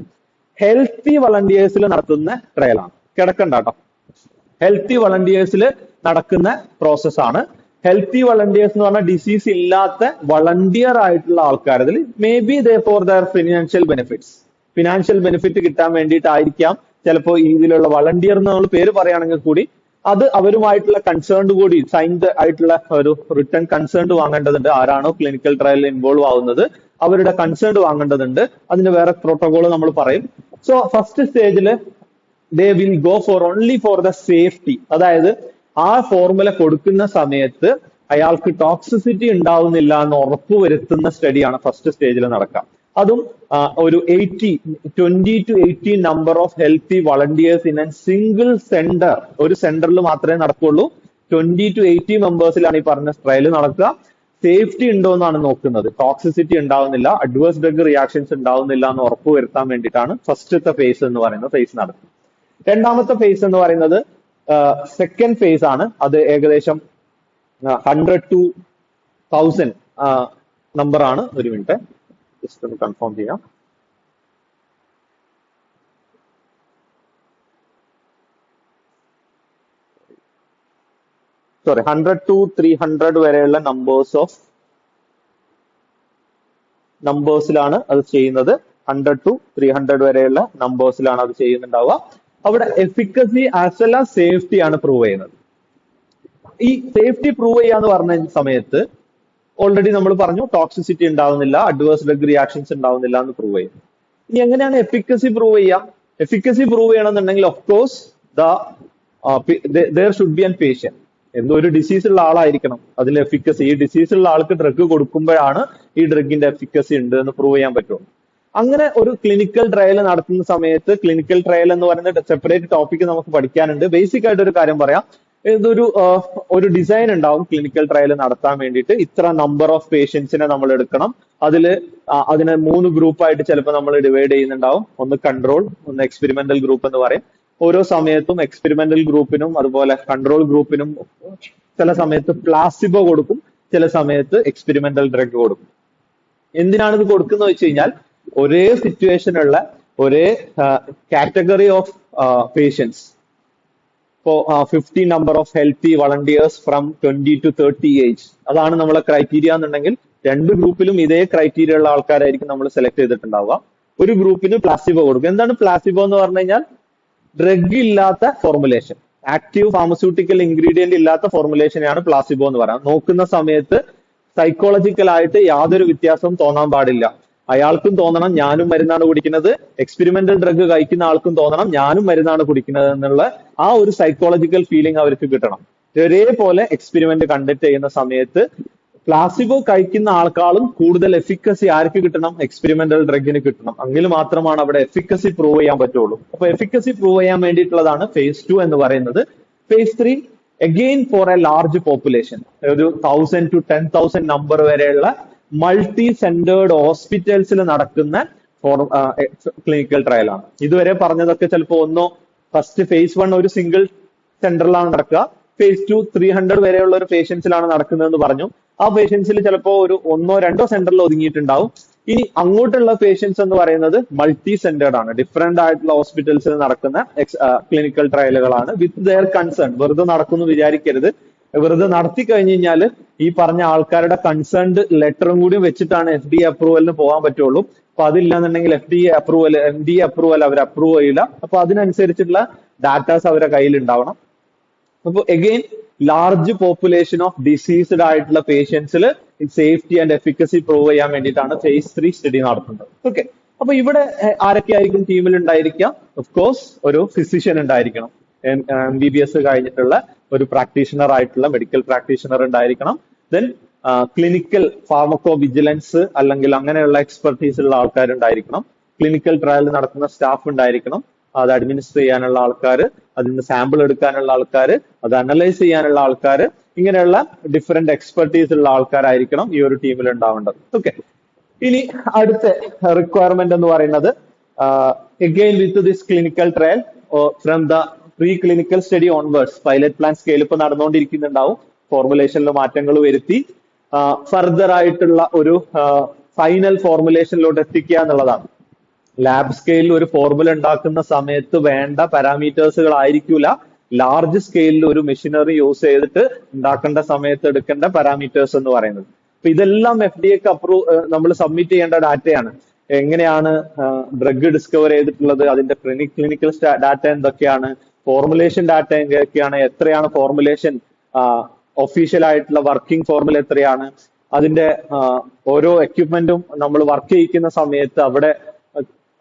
[SPEAKER 1] ഹെൽത്തി വളണ്ടിയേഴ്സിൽ നടത്തുന്ന ട്രയലാണ്. കിടക്കണ്ട കേട്ടോ, ഹെൽത്തി വളണ്ടിയേഴ്സിൽ നടക്കുന്ന പ്രോസസ്സാണ്. ഹെൽത്തി വളണ്ടിയേഴ്സ് എന്ന് പറഞ്ഞാൽ ഡിസീസ് ഇല്ലാത്ത വളണ്ടിയർ ആയിട്ടുള്ള ആൾക്കാർ, അതിൽ maybe they for their financial benefit കിട്ടാൻ വേണ്ടിയിട്ടായിരിക്കാം ചിലപ്പോൾ ഇതിലുള്ള വളണ്ടിയർ എന്നുള്ള പേര് പറയുകയാണെങ്കിൽ കൂടി അത് അവരുമായിട്ടുള്ള കൺസേൺ കൂടി സൈൻഡ് ആയിട്ടുള്ള ഒരു റിട്ടേൺ കൺസേൺ വാങ്ങേണ്ടതുണ്ട്. ആരാണോ ക്ലിനിക്കൽ ട്രയലിൽ ഇൻവോൾവ് ആവുന്നത് അവരുടെ കൺസേൺ വാങ്ങേണ്ടതുണ്ട്. അതിന് വേറെ പ്രോട്ടോകോൾ നമ്മൾ പറയും. സോ ഫസ്റ്റ് സ്റ്റേജിൽ they will go for only for the safety. അതായത് ആ ഫോർമുല കൊടുക്കുന്ന സമയത്ത് അയാൾക്ക് ടോക്സിസിറ്റി ഉണ്ടാവുന്നില്ല എന്ന് ഉറപ്പുവരുത്തുന്ന സ്റ്റഡിയാണ് ഫസ്റ്റ് സ്റ്റേജിൽ നടക്കുക. അതും ഒരു 20 to 80 number of healthy volunteers in A single centre. ഒരു സെന്ററിൽ മാത്രമേ നടക്കുള്ളൂ. 20 to 80 മെമ്പേഴ്സിലാണ് ഈ പറഞ്ഞ ട്രയൽ നടക്കുക. സേഫ്റ്റി ഉണ്ടോ എന്നാണ് നോക്കുന്നത്. ടോക്സിസിറ്റി ഉണ്ടാവുന്നില്ല, അഡ്വേഴ്സ് ഡ്രഗ് റിയാക്ഷൻസ് ഉണ്ടാവുന്നില്ല എന്ന് ഉറപ്പുവരുത്താൻ വേണ്ടിയിട്ടാണ് ഫസ്റ്റത്തെ ഫേസ് എന്ന് പറയുന്ന ഫേസ് നടത്തുന്നത്. 2ാമത്തെ ഫേസ് എന്ന് പറയുന്നത് സെക്കൻഡ് ഫേസ് ആണ്. അത് ഏകദേശം 100 to 1000 നമ്പർ ആണ്. ഒരു മിനിറ്റ് ജസ്റ്റ് ഒന്ന് കൺഫേം ചെയ്യാം. സോറി, 100 to 300 വരെയുള്ള നമ്പേഴ്സിലാണ് അത് ചെയ്യുന്നത്. 100 to 300 വരെയുള്ള നമ്പേഴ്സിലാണ് അത് ചെയ്യുന്നുണ്ടാവുക. അവിടെ efficacy as well as safety ആണ് പ്രൂവ് ചെയ്യുന്നത്. ഈ സേഫ്റ്റി പ്രൂവ് ചെയ്യാന്ന് പറഞ്ഞ സമയത്ത് ഓൾറെഡി നമ്മൾ പറഞ്ഞു ടോക്സിസിറ്റി ഉണ്ടാവുന്നില്ല, അഡ്വേഴ്സ് ഡ്രഗ് റിയാക്ഷൻസ് ഉണ്ടാവുന്നില്ല എന്ന് പ്രൂവ് ചെയ്യും. ഇനി എങ്ങനെയാണ് എഫിക്കസി പ്രൂവ് ചെയ്യാം? എഫിക്കസി പ്രൂവ് ചെയ്യണമെന്നുണ്ടെങ്കിൽ of course there should be an patient. എന്തോ ഒരു ഡിസീസ് ഉള്ള ആളായിരിക്കണം അതിൽ എഫിക്കസി. ഈ ഡിസീസ് ഉള്ള ആൾക്ക് ഡ്രഗ് കൊടുക്കുമ്പോഴാണ് ഈ ഡ്രഗിന്റെ എഫിക്കസി ഉണ്ട് എന്ന് പ്രൂവ് ചെയ്യാൻ പറ്റുള്ളൂ. അങ്ങനെ ഒരു ക്ലിനിക്കൽ ട്രയൽ നടത്തുന്ന സമയത്ത്, ക്ലിനിക്കൽ ട്രയൽ എന്ന് പറയുന്ന സെപ്പറേറ്റ് ടോപ്പിക് നമുക്ക് പഠിക്കാനുണ്ട്. ബേസിക് ആയിട്ട് ഒരു കാര്യം പറയാം. ഒരു ഡിസൈൻ ഉണ്ടാവും ക്ലിനിക്കൽ ട്രയൽ നടത്താൻ വേണ്ടിയിട്ട്. ഇത്ര നമ്പർ ഓഫ് പേഷ്യൻസിനെ നമ്മൾ എടുക്കണം. അതിനെ 3 ഗ്രൂപ്പായിട്ട് ചിലപ്പോൾ നമ്മൾ ഡിവൈഡ് ചെയ്യുന്നുണ്ടാവും. ഒന്ന് കൺട്രോൾ, ഒന്ന് എക്സ്പെരിമെന്റൽ ഗ്രൂപ്പ് എന്ന് പറയും. ഓരോ സമയത്തും എക്സ്പെരിമെന്റൽ ഗ്രൂപ്പിനും അതുപോലെ കൺട്രോൾ ഗ്രൂപ്പിനും ചില സമയത്ത് പ്ലാസിബോ കൊടുക്കും, ചില സമയത്ത് എക്സ്പെരിമെന്റൽ ഡ്രഗ് കൊടുക്കും. എന്തിനാണ് ഇത് കൊടുക്കുന്നത് വെച്ച് കഴിഞ്ഞാൽ ഒരേ സിറ്റുവേഷനുള്ള ഒരേ കാറ്റഗറി ഓഫ് പേഷ്യൻസ്. ഇപ്പോ 50 number of healthy volunteers from 20 to 30 age, അതാണ് നമ്മളെ ക്രൈറ്റീരിയ എന്നുണ്ടെങ്കിൽ 2 ഗ്രൂപ്പിലും ഇതേ ക്രൈറ്റീരിയ ഉള്ള ആൾക്കാരായിരിക്കും നമ്മൾ സെലക്ട് ചെയ്തിട്ടുണ്ടാവുക. ഒരു ഗ്രൂപ്പിന് പ്ലാസിബോ കൊടുക്കും. എന്താണ് പ്ലാസിബോ എന്ന് പറഞ്ഞു കഴിഞ്ഞാൽ ഡ്രഗ് ഇല്ലാത്ത ഫോർമുലേഷൻ, ആക്റ്റീവ് ഫാർമസ്യൂട്ടിക്കൽ ഇൻഗ്രീഡിയന്റ് ഇല്ലാത്ത ഫോർമുലേഷനെയാണ് പ്ലാസിബോ എന്ന് പറയാം. നോക്കുന്ന സമയത്ത് സൈക്കോളജിക്കൽ ആയിട്ട് യാതൊരു വ്യത്യാസവും തോന്നാൻ പാടില്ല. അയാൾക്കും തോന്നണം ഞാനും മരുന്നാണ് കുടിക്കുന്നത്, എക്സ്പെരിമെന്റൽ ഡ്രഗ് കഴിക്കുന്ന ആൾക്കും തോന്നണം ഞാനും മരുന്നാണ് കുടിക്കുന്നത് എന്നുള്ള ആ ഒരു സൈക്കോളജിക്കൽ ഫീലിംഗ് അവർക്ക് കിട്ടണം. ഒരേപോലെ എക്സ്പെരിമെന്റ് കണ്ടക്ട് ചെയ്യുന്ന സമയത്ത് പ്ലാസിബോ കഴിക്കുന്ന ആൾക്കാളും കൂടുതൽ എഫിക്കസി ആർക്ക് കിട്ടണം? എക്സ്പെരിമെന്റൽ ഡ്രഗിന് കിട്ടണം. എങ്കിൽ മാത്രമാണ് അവിടെ എഫിക്കസി പ്രൂവ് ചെയ്യാൻ പറ്റുള്ളൂ. അപ്പൊ എഫിക്കസി പ്രൂവ് ചെയ്യാൻ വേണ്ടിയിട്ടുള്ളതാണ് ഫേസ് 2 എന്ന് പറയുന്നത്. Phase 3 again for a large population, ഒരു 1000 to 10,000 നമ്പർ വരെയുള്ള മൾട്ടി സെന്റേർഡ് ഹോസ്പിറ്റൽസിൽ നടക്കുന്ന ക്ലിനിക്കൽ ട്രയൽ ആണ്. ഇതുവരെ പറഞ്ഞതൊക്കെ ചിലപ്പോൾ ഫസ്റ്റ് ഫേസ് 1 ഒരു സിംഗിൾ സെന്ററിലാണ് നടക്കുക. ഫേസ് 2 300 വരെയുള്ള ഒരു പേഷ്യൻസിലാണ് നടക്കുന്നതെന്ന് പറഞ്ഞു. ആ പേഷ്യൻസിൽ ചിലപ്പോൾ ഒരു 1-2 സെന്ററിൽ ഒതുങ്ങിയിട്ടുണ്ടാവും. ഇനി അങ്ങോട്ടുള്ള പേഷ്യൻസ് എന്ന് പറയുന്നത് മൾട്ടി സെന്റേർഡ് ആണ്. ഡിഫറെന്റ് ആയിട്ടുള്ള ഹോസ്പിറ്റൽസിൽ നടക്കുന്ന ക്ലിനിക്കൽ ട്രയലുകളാണ് വിത്ത് ദെയർ കൺസേൺ. വെറുതെ നടക്കുന്നു വിചാരിക്കരുത്. വെറുതെ നടത്തി കഴിഞ്ഞു കഴിഞ്ഞാൽ ഈ പറഞ്ഞ ആൾക്കാരുടെ കൺസേൺഡ് ലെറ്ററും കൂടി വെച്ചിട്ടാണ് FDA അപ്രൂവലിന് പോകാൻ പറ്റുള്ളൂ. അപ്പൊ അതില്ലാന്നുണ്ടെങ്കിൽ FDA അപ്രൂവൽ അവർ അപ്രൂവ് ചെയ്യില്ല. അപ്പൊ അതിനനുസരിച്ചിട്ടുള്ള ഡാറ്റാസ് അവരുടെ കയ്യിൽ ഉണ്ടാവണം. അപ്പൊ again large population of diseased ആയിട്ടുള്ള പേഷ്യൻസിൽ സേഫ്റ്റി ആൻഡ് എഫിക്കസി പ്രൂവ് ചെയ്യാൻ വേണ്ടിയിട്ടാണ് ഫേസ് 3 സ്റ്റഡി നടത്തുന്നത്. ഓക്കെ, അപ്പൊ ഇവിടെ ആരൊക്കെയായിരിക്കും ടീമിൽ ഉണ്ടായിരിക്കുക? ഓഫ് കോഴ്സ് ഒരു ഫിസിഷ്യൻ ഉണ്ടായിരിക്കണം, MBBS കഴിഞ്ഞിട്ടുള്ള ഒരു പ്രാക്ടീഷണർ ആയിട്ടുള്ള മെഡിക്കൽ പ്രാക്ടീഷണർ ഉണ്ടായിരിക്കണം. ദെൻ ക്ലിനിക്കൽ ഫാർമക്കോ വിജിലൻസ് അല്ലെങ്കിൽ അങ്ങനെയുള്ള എക്സ്പെർട്ടീസ് ഉള്ള ആൾക്കാരുണ്ടായിരിക്കണം. ക്ലിനിക്കൽ ട്രയൽ നടത്തുന്ന സ്റ്റാഫ് ഉണ്ടായിരിക്കണം. അത് അഡ്മിനിസ്റ്റർ ചെയ്യാനുള്ള ആൾക്കാർ, അതിന് സാമ്പിൾ എടുക്കാനുള്ള ആൾക്കാർ, അത് അനലൈസ് ചെയ്യാനുള്ള ആൾക്കാർ, ഇങ്ങനെയുള്ള ഡിഫറെന്റ് എക്സ്പെർട്ടീസ് ഉള്ള ആൾക്കാരായിരിക്കണം ഈ ഒരു ടീമിൽ ഉണ്ടാവേണ്ടത്. ഓക്കെ, ഇനി അടുത്ത റിക്വയർമെന്റ് എന്ന് പറയുന്നത് again with this clinical trial from the pre-clinical study onwards, pilot plan scale ഇപ്പൊ നടന്നുകൊണ്ടിരിക്കുന്നുണ്ടാവും, ഫോർമുലേഷനിൽ മാറ്റങ്ങൾ വരുത്തി ഫർദർ ആയിട്ടുള്ള ഒരു ഫൈനൽ ഫോർമുലേഷനിലോട്ട് എത്തിക്കുക എന്നുള്ളതാണ്. ലാബ് സ്കെയിലിൽ ഒരു ഫോർമുല ഉണ്ടാക്കുന്ന സമയത്ത് വേണ്ട പാരാമീറ്റേഴ്സുകൾ ആയിരിക്കൂല ലാർജ് സ്കെയിലിൽ ഒരു മെഷീനറി യൂസ് ചെയ്തിട്ട് ഉണ്ടാക്കേണ്ട സമയത്ത് എടുക്കേണ്ട പാരാമീറ്റേഴ്സ് എന്ന് പറയുന്നത്. അപ്പൊ ഇതെല്ലാം FDA-ക്ക് നമ്മൾ സബ്മിറ്റ് ചെയ്യേണ്ട ഡാറ്റയാണ്. എങ്ങനെയാണ് ഡ്രഗ് ഡിസ്കവർ ചെയ്തിട്ടുള്ളത്, അതിന്റെ ക്ലിനിക്കൽ ഡാറ്റ എന്തൊക്കെയാണ്, ഫോർമുലേഷൻ ഡാറ്റ എന്തൊക്കെയാണ്, എത്രയാണ് ഫോർമുലേഷൻ, ഒഫീഷ്യൽ ആയിട്ടുള്ള വർക്കിംഗ് ഫോർമുല എത്രയാണ്, അതിന്റെ ഓരോ എക്യുപ്മെന്റും നമ്മൾ വർക്ക് ചെയ്യിക്കുന്ന സമയത്ത് അവിടെ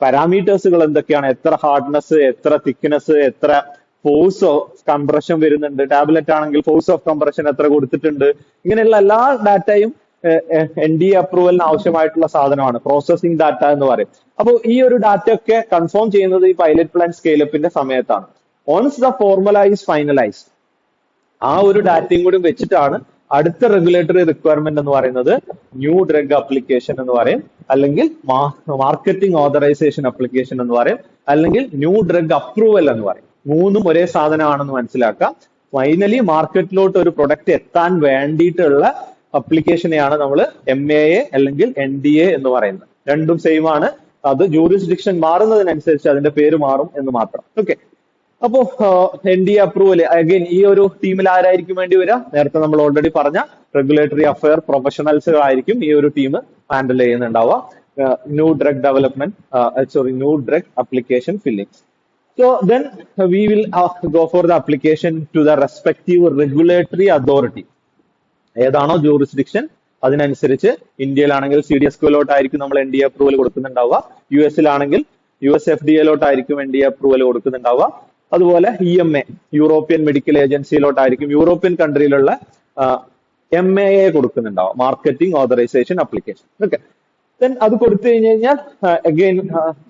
[SPEAKER 1] പാരാമീറ്റേഴ്സുകൾ എന്തൊക്കെയാണ്, എത്ര ഹാർഡ്നെസ്, എത്ര തിക്നെസ്, എത്ര ഫോഴ്സ് ഓഫ് കംപ്രഷൻ വരുന്നുണ്ട്, ടാബ്ലറ്റ് ആണെങ്കിൽ ഫോഴ്സ് ഓഫ് കംപ്രഷൻ എത്ര കൊടുത്തിട്ടുണ്ട്, ഇങ്ങനെയുള്ള എല്ലാ ഡാറ്റയും NDA അപ്രൂവലിന് ആവശ്യമായിട്ടുള്ള സാധനമാണ്, പ്രോസസിംഗ് ഡാറ്റ എന്ന് പറയും. അപ്പോൾ ഈ ഒരു ഡാറ്റ ഒക്കെ കൺഫേം ചെയ്യുന്നത് ഈ പൈലറ്റ് പ്ലാൻ സ്കെയിലപ്പിന്റെ സമയത്താണ്. Once the formula is finalised, ആ ഒരു ഡാറ്റയും കൂടി വെച്ചിട്ടാണ് അടുത്ത റെഗുലേറ്ററി റിക്വയർമെന്റ് എന്ന് പറയുന്നത് ന്യൂ ഡ്രഗ് അപ്ലിക്കേഷൻ എന്ന് പറയും, അല്ലെങ്കിൽ മാർക്കറ്റിംഗ് ഓതറൈസേഷൻ അപ്ലിക്കേഷൻ എന്ന് പറയും, അല്ലെങ്കിൽ ന്യൂ ഡ്രഗ് അപ്രൂവൽ എന്ന് പറയും. മൂന്നും ഒരേ സാധനമാണെന്ന് മനസ്സിലാക്കാം. ഫൈനലി മാർക്കറ്റിലോട്ട് ഒരു പ്രൊഡക്റ്റ് എത്താൻ വേണ്ടിയിട്ടുള്ള അപ്ലിക്കേഷനെയാണ് നമ്മൾ MAA അല്ലെങ്കിൽ NDA എന്ന് പറയുന്നത്. രണ്ടും സെയിം ആണ്, അത് ജൂറിസ്ഡിക്ഷൻ മാറുന്നതിനനുസരിച്ച് അതിന്റെ പേര് മാറും എന്ന് മാത്രം. ഓക്കെ, അപ്പോ NDA അപ്രൂവൽ അഗൈൻ ഈ ഒരു ടീമിൽ ആരായിരിക്കും വേണ്ടി വരിക? നേരത്തെ നമ്മൾ ഓൾറെഡി പറഞ്ഞ റെഗുലേറ്ററി അഫയർ പ്രൊഫഷണൽസ് ആയിരിക്കും ഈ ഒരു ടീം ഹാൻഡിൽ ചെയ്യുന്നുണ്ടാവുക. New drug development new drug application filling. So then we will go for the application to the respective regulatory authority. ഏതാണോ ജൂറിസ്ഡിക്ഷൻ അതിനനുസരിച്ച് ഇന്ത്യയിലാണെങ്കിൽ CDSCOയിലോട്ടായിരിക്കും നമ്മൾ NDA അപ്രൂവൽ കൊടുക്കുന്നുണ്ടാവുക, US-ലാണെങ്കിൽ US FDA-ലോട്ടായിരിക്കും NDA അപ്രൂവൽ കൊടുക്കുന്നുണ്ടാവുക. അതുപോലെ EMA യൂറോപ്യൻ മെഡിക്കൽ ഏജൻസിയിലോട്ടായിരിക്കും യൂറോപ്യൻ കൺട്രിയിലുള്ള MAA കൊടുക്കുന്നുണ്ടാവുക, marketing authorisation application. Okay, then അത് കൊടുത്തു കഴിഞ്ഞു കഴിഞ്ഞാൽ again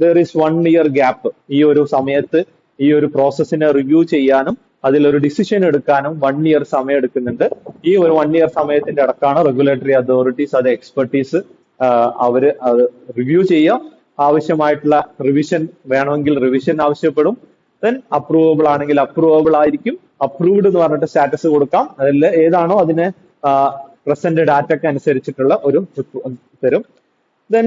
[SPEAKER 1] there is 1 year gap. ഈ ഒരു സമയത്ത് ഈ ഒരു പ്രോസസ്സിനെ റിവ്യൂ ചെയ്യാനും അതിലൊരു ഡിസിഷൻ എടുക്കാനും 1 year സമയം എടുക്കുന്നുണ്ട്. ഈ ഒരു 1 year സമയത്തിന്റെ ഇടക്കാണ് റെഗുലേറ്ററി അതോറിറ്റീസ്, അത് എക്സ്പെർട്ടീസ് അവര് അത് റിവ്യൂ ചെയ്യുക, ആവശ്യമായിട്ടുള്ള റിവിഷൻ വേണമെങ്കിൽ റിവിഷൻ ആവശ്യപ്പെടും. ദെൻ അപ്രൂവബിൾ ആണെങ്കിൽ അപ്രൂവബിൾ ആയിരിക്കും, അപ്രൂവ്ഡ് എന്ന് പറഞ്ഞിട്ട് സ്റ്റാറ്റസ് കൊടുക്കാം. അതിൽ ഏതാണോ അതിന് പ്രസന്റ് ഡാറ്റയ്ക്ക് അനുസരിച്ചിട്ടുള്ള ഒരു തരും. ദെൻ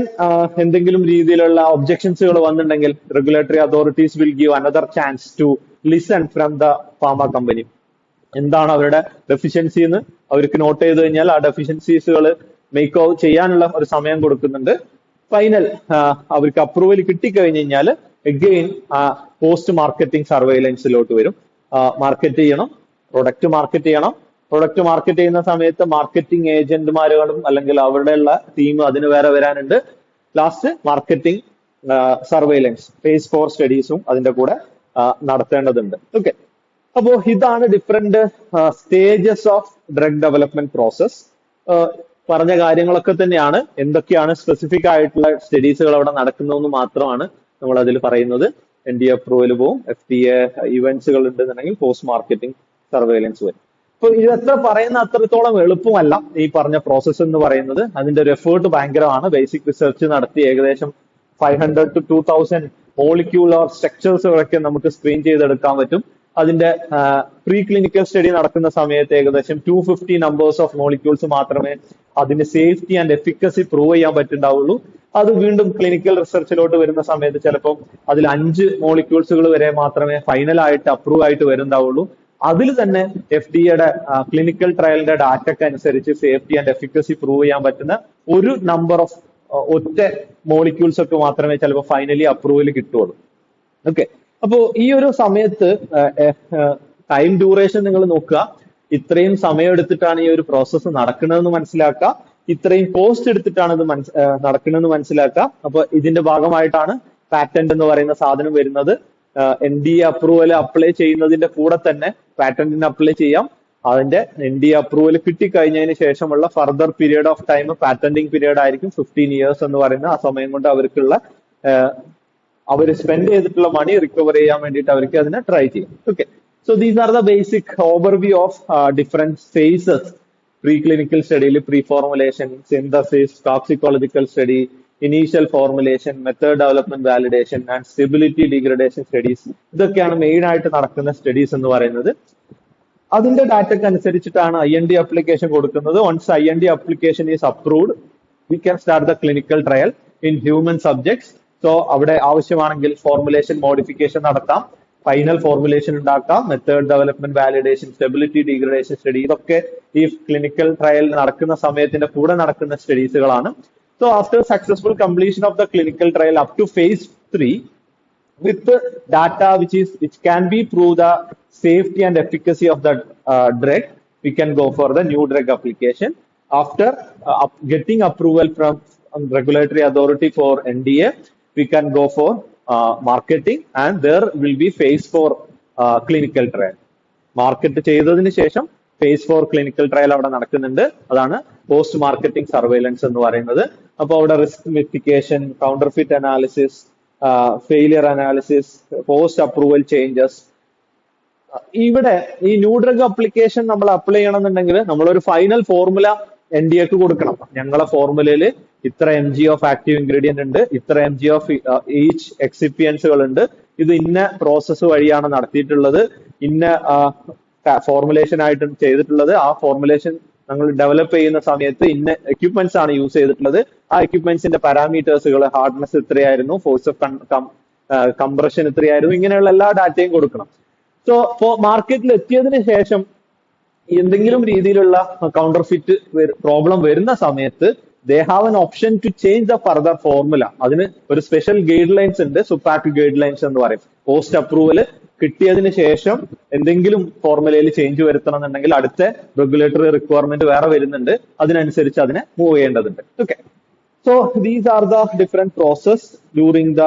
[SPEAKER 1] എന്തെങ്കിലും രീതിയിലുള്ള ഒബ്ജക്ഷൻസുകൾ വന്നിട്ടുണ്ടെങ്കിൽ regulatory authorities will give another chance to listen from the pharma company. എന്താണ് അവരുടെ ഡെഫിഷ്യൻസി എന്ന് അവർക്ക് നോട്ട് ചെയ്ത് കഴിഞ്ഞാൽ ആ ഡെഫിഷ്യൻസീസുകൾ മേക്ക് ഓവർ ചെയ്യാനുള്ള ഒരു സമയം കൊടുക്കുന്നുണ്ട്. ഫൈനൽ അവർക്ക് അപ്രൂവൽ കിട്ടിക്കഴിഞ്ഞ് കഴിഞ്ഞാൽ അഗെയിൻ പോസ്റ്റ് മാർക്കറ്റിംഗ് സർവൈലൻസിലോട്ട് വരും. മാർക്കറ്റ് ചെയ്യണം, പ്രൊഡക്റ്റ് മാർക്കറ്റ് ചെയ്യണം. പ്രൊഡക്റ്റ് മാർക്കറ്റ് ചെയ്യുന്ന സമയത്ത് മാർക്കറ്റിംഗ് ഏജന്റുമാരും അല്ലെങ്കിൽ അവരുടെ ഉള്ള ടീം അതിന് വേറെ വരാനുണ്ട്. ലാസ്റ്റ് മാർക്കറ്റിംഗ് സർവൈലൻസ് ഫേസ് 4 സ്റ്റഡീസും അതിന്റെ കൂടെ നടത്തേണ്ടതുണ്ട്. ഓക്കെ, അപ്പോ ഇതാണ് different stages of drug development process. പറഞ്ഞ കാര്യങ്ങളൊക്കെ തന്നെയാണ്. എന്തൊക്കെയാണ് സ്പെസിഫിക് ആയിട്ടുള്ള സ്റ്റഡീസുകൾ അവിടെ നടക്കുന്നതെന്ന് മാത്രമാണ് നമ്മൾ അതിൽ പറയുന്നത്. NDA അപ്രൂവൽ പോവും, FDA ഇവന്റ്സുകൾ ഉണ്ടെന്നുണ്ടെങ്കിൽ പോസ്റ്റ് മാർക്കറ്റിംഗ് സർവൈലൻസ് വരും. അപ്പൊ ഇത് പറയുന്ന അത്രത്തോളം എളുപ്പമല്ല ഈ പറഞ്ഞ പ്രോസസ്സ് എന്ന് പറയുന്നത്. അതിന്റെ ഒരു എഫേർട്ട് ഭയങ്കരമാണ്. ബേസിക് റിസർച്ച് നടത്തി ഏകദേശം 500 to 2000 മോളിക്യൂളർ സ്ട്രക്ചേഴ്സുകളൊക്കെ നമുക്ക് സ്ക്രീൻ ചെയ്തെടുക്കാൻ പറ്റും. അതിന്റെ പ്രീ ക്ലിനിക്കൽ സ്റ്റഡി നടക്കുന്ന സമയത്ത് ഏകദേശം 250 നമ്പേഴ്സ് ഓഫ് മോളിക്യൂൾസ് മാത്രമേ അതിന്റെ സേഫ്റ്റി ആൻഡ് എഫിക്കസി പ്രൂവ് ചെയ്യാൻ പറ്റുണ്ടാവുള്ളൂ. അത് വീണ്ടും ക്ലിനിക്കൽ റിസർച്ചിലോട്ട് വരുന്ന സമയത്ത് ചിലപ്പോൾ അതിൽ 5 മോളിക്യൂൾസുകൾ വരെ മാത്രമേ ഫൈനലായിട്ട് അപ്രൂവ് ആയിട്ട് വരുന്നുണ്ടാവുള്ളൂ. അതിൽ തന്നെ FDA-യുടെ ക്ലിനിക്കൽ ട്രയലിന്റെ ഡാറ്റയ്ക്ക് അനുസരിച്ച് സേഫ്റ്റി ആൻഡ് എഫിക്കസി പ്രൂവ് ചെയ്യാൻ പറ്റുന്ന ഒരു നമ്പർ ഓഫ് ഒറ്റ മോളിക്യൂൾസ് ഒക്കെ മാത്രമേ ചിലപ്പോൾ ഫൈനലി അപ്രൂവൽ കിട്ടുള്ളൂ. ഓക്കെ, അപ്പോ ഈ ഒരു സമയത്ത് ടൈം ഡ്യൂറേഷൻ നിങ്ങൾ നോക്കുക. ഇത്രയും സമയം എടുത്തിട്ടാണ് ഈ ഒരു പ്രോസസ്സ് നടക്കുന്നതെന്ന് മനസ്സിലാക്കുക. ഇത്രയും കോസ്റ്റ് എടുത്തിട്ടാണ് ഇത് നടക്കണമെന്ന് മനസ്സിലാക്കുക. അപ്പൊ ഇതിന്റെ ഭാഗമായിട്ടാണ് പാറ്റന്റ് എന്ന് പറയുന്ന സാധനം വരുന്നത്. NDA അപ്രൂവൽ അപ്ലൈ ചെയ്യുന്നതിന്റെ കൂടെ തന്നെ പാറ്റന്റിന് അപ്ലൈ ചെയ്യാം. അതിന്റെ NDA അപ്രൂവൽ കിട്ടിക്കഴിഞ്ഞതിന് ശേഷമുള്ള further period of time patenting period ആയിരിക്കും 15 years എന്ന് പറയുന്ന. ആ സമയം കൊണ്ട് അവർക്കുള്ള അവർ സ്പെൻഡ് ചെയ്തിട്ടുള്ള മണി റിക്കവർ ചെയ്യാൻ വേണ്ടിയിട്ട് അവർക്ക് അതിനെ ട്രൈ ചെയ്യും. Okay, so these are the basic overview of different phases preclinical സ്റ്റഡിയിൽ. Pre formulation, synthesis, toxicological study, initial formulation, method development validation and stability degradation studies. ഇതൊക്കെയാണ് മെയിൻ ആയിട്ട് നടക്കുന്ന സ്റ്റഡീസ് എന്ന് പറയുന്നത്. അതിന്റെ ഡാറ്റയ്ക്ക് അനുസരിച്ചിട്ടാണ് IND അപ്ലിക്കേഷൻ കൊടുക്കുന്നത്. Once IND application is approved, we can start the clinical trial in human subjects. So അവിടെ ആവശ്യമാണെങ്കിൽ ഫോർമുലേഷൻ മോഡിഫിക്കേഷൻ നടത്താം, ഫൈനൽ ഫോർമുലേഷൻ ഉണ്ടാക്കാം, method development validation, stability degradation study. ഇതൊക്കെ ഈ ക്ലിനിക്കൽ ട്രയൽ നടക്കുന്ന സമയത്തിന്റെ കൂടെ നടക്കുന്ന സ്റ്റഡീസുകളാണ്. So after successful completion of the clinical trial up to phase 3 with data which can be prove the safety and efficacy of the drug, we can go for the new drug application. After getting approval from regulatory authority for NDA, we can go for marketing, and there will be phase 4 clinical trial. Market ചെയ്തതിന് ശേഷം phase 4 ക്ലിനിക്കൽ ട്രയൽ അവിടെ നടക്കുന്നുണ്ട്. അതാണ് പോസ്റ്റ് മാർക്കറ്റിംഗ് സർവൈലൻസ് എന്ന് പറയുന്നത്. അപ്പൊ അവിടെ risk mitigation, counterfeit analysis, failure analysis, post approval changes. ഇവിടെ ഈ ന്യൂ ഡ്രഗ് അപ്ലിക്കേഷൻ നമ്മൾ അപ്ലൈ ചെയ്യണമെന്നുണ്ടെങ്കിൽ നമ്മളൊരു ഫൈനൽ ഫോർമുല NDAക്ക് കൊടുക്കണം. ഞങ്ങളെ ഫോർമുലയിൽ ഇത്ര mg ഓഫ് ആക്റ്റീവ് ഇൻഗ്രീഡിയന്റ് ഉണ്ട്, ഇത്ര mg ഓഫ് ഈച്ച് എക്സിപ്പിയൻസുകൾ ഉണ്ട്, ഇത് ഇന്ന പ്രോസസ്സ് വഴിയാണ് നടത്തിയിട്ടുള്ളത്, ഇന്ന ഫോർമുലേഷൻ ആയിട്ട് ചെയ്തിട്ടുള്ളത്, ആ ഫോർമുലേഷൻ ഞങ്ങൾ ഡെവലപ്പ് ചെയ്യുന്ന സമയത്ത് ഇന്ന എക്യുപ്മെന്റ്സ് ആണ് യൂസ് ചെയ്തിട്ടുള്ളത്, ആ എക്യുപ്മെന്റ്സിന്റെ പാരാമീറ്റേഴ്സുകൾ, ഹാർഡ്നെസ് ഇത്രയായിരുന്നു, ഫോഴ്സ് ഓഫ് കംപ്രഷൻ ഇത്രയായിരുന്നു, ഇങ്ങനെയുള്ള എല്ലാ ഡാറ്റയും കൊടുക്കണം. സോ മാർക്കറ്റിൽ എത്തിയതിനു ശേഷം എന്തെങ്കിലും രീതിയിലുള്ള കൗണ്ടർഫിറ്റ് പ്രോബ്ലം വരുന്ന സമയത്ത് they have an option to change the further formula. അതിന് ഒരു സ്പെഷ്യൽ ഗൈഡ് ലൈൻസ് ഉണ്ട്, സുപാക് ഗൈഡ് ലൈൻസ് എന്ന് പറയും. പോസ്റ്റ് അപ്രൂവൽ കിട്ടിയതിന് ശേഷം എന്തെങ്കിലും ഫോർമുലയിൽ ചേഞ്ച് വരുത്തണം എന്നുണ്ടെങ്കിൽ അടുത്ത റെഗുലേറ്ററി റിക്വയർമെന്റ് വേറെ വരുന്നുണ്ട്, അതിനനുസരിച്ച് അതിനെ മൂവ് ചെയ്യേണ്ടതുണ്ട്. Okay, so these are the different process during the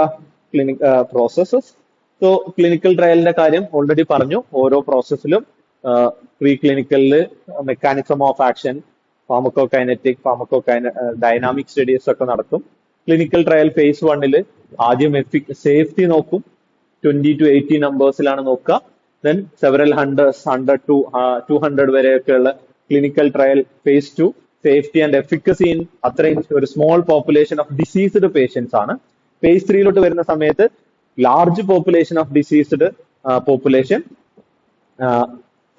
[SPEAKER 1] processes. So clinical ട്രയലിന്റെ കാര്യം ഓൾറെഡി പറഞ്ഞു. ഓരോ പ്രോസസ്സിലും പ്രീ ക്ലിനിക്കലിൽ mechanism of action, pharmacokinetic, dynamic studies ഒക്കെ നടക്കും. ക്ലിനിക്കൽ ട്രയൽ phase 1 ആദ്യം സേഫ്റ്റി നോക്കും, 20 to 80 നമ്പേഴ്സിലാണ് നോക്കുക. ദെൻ സെവറൽ ഹൺഡ്രഡ്സ്, 100 to 200 വരെയൊക്കെയുള്ള clinical trial phase 2 safety and efficacy in അത്രയും ഒരു small population of diseased patients ആണ്. phase 3 വരുന്ന സമയത്ത് large population of diseased population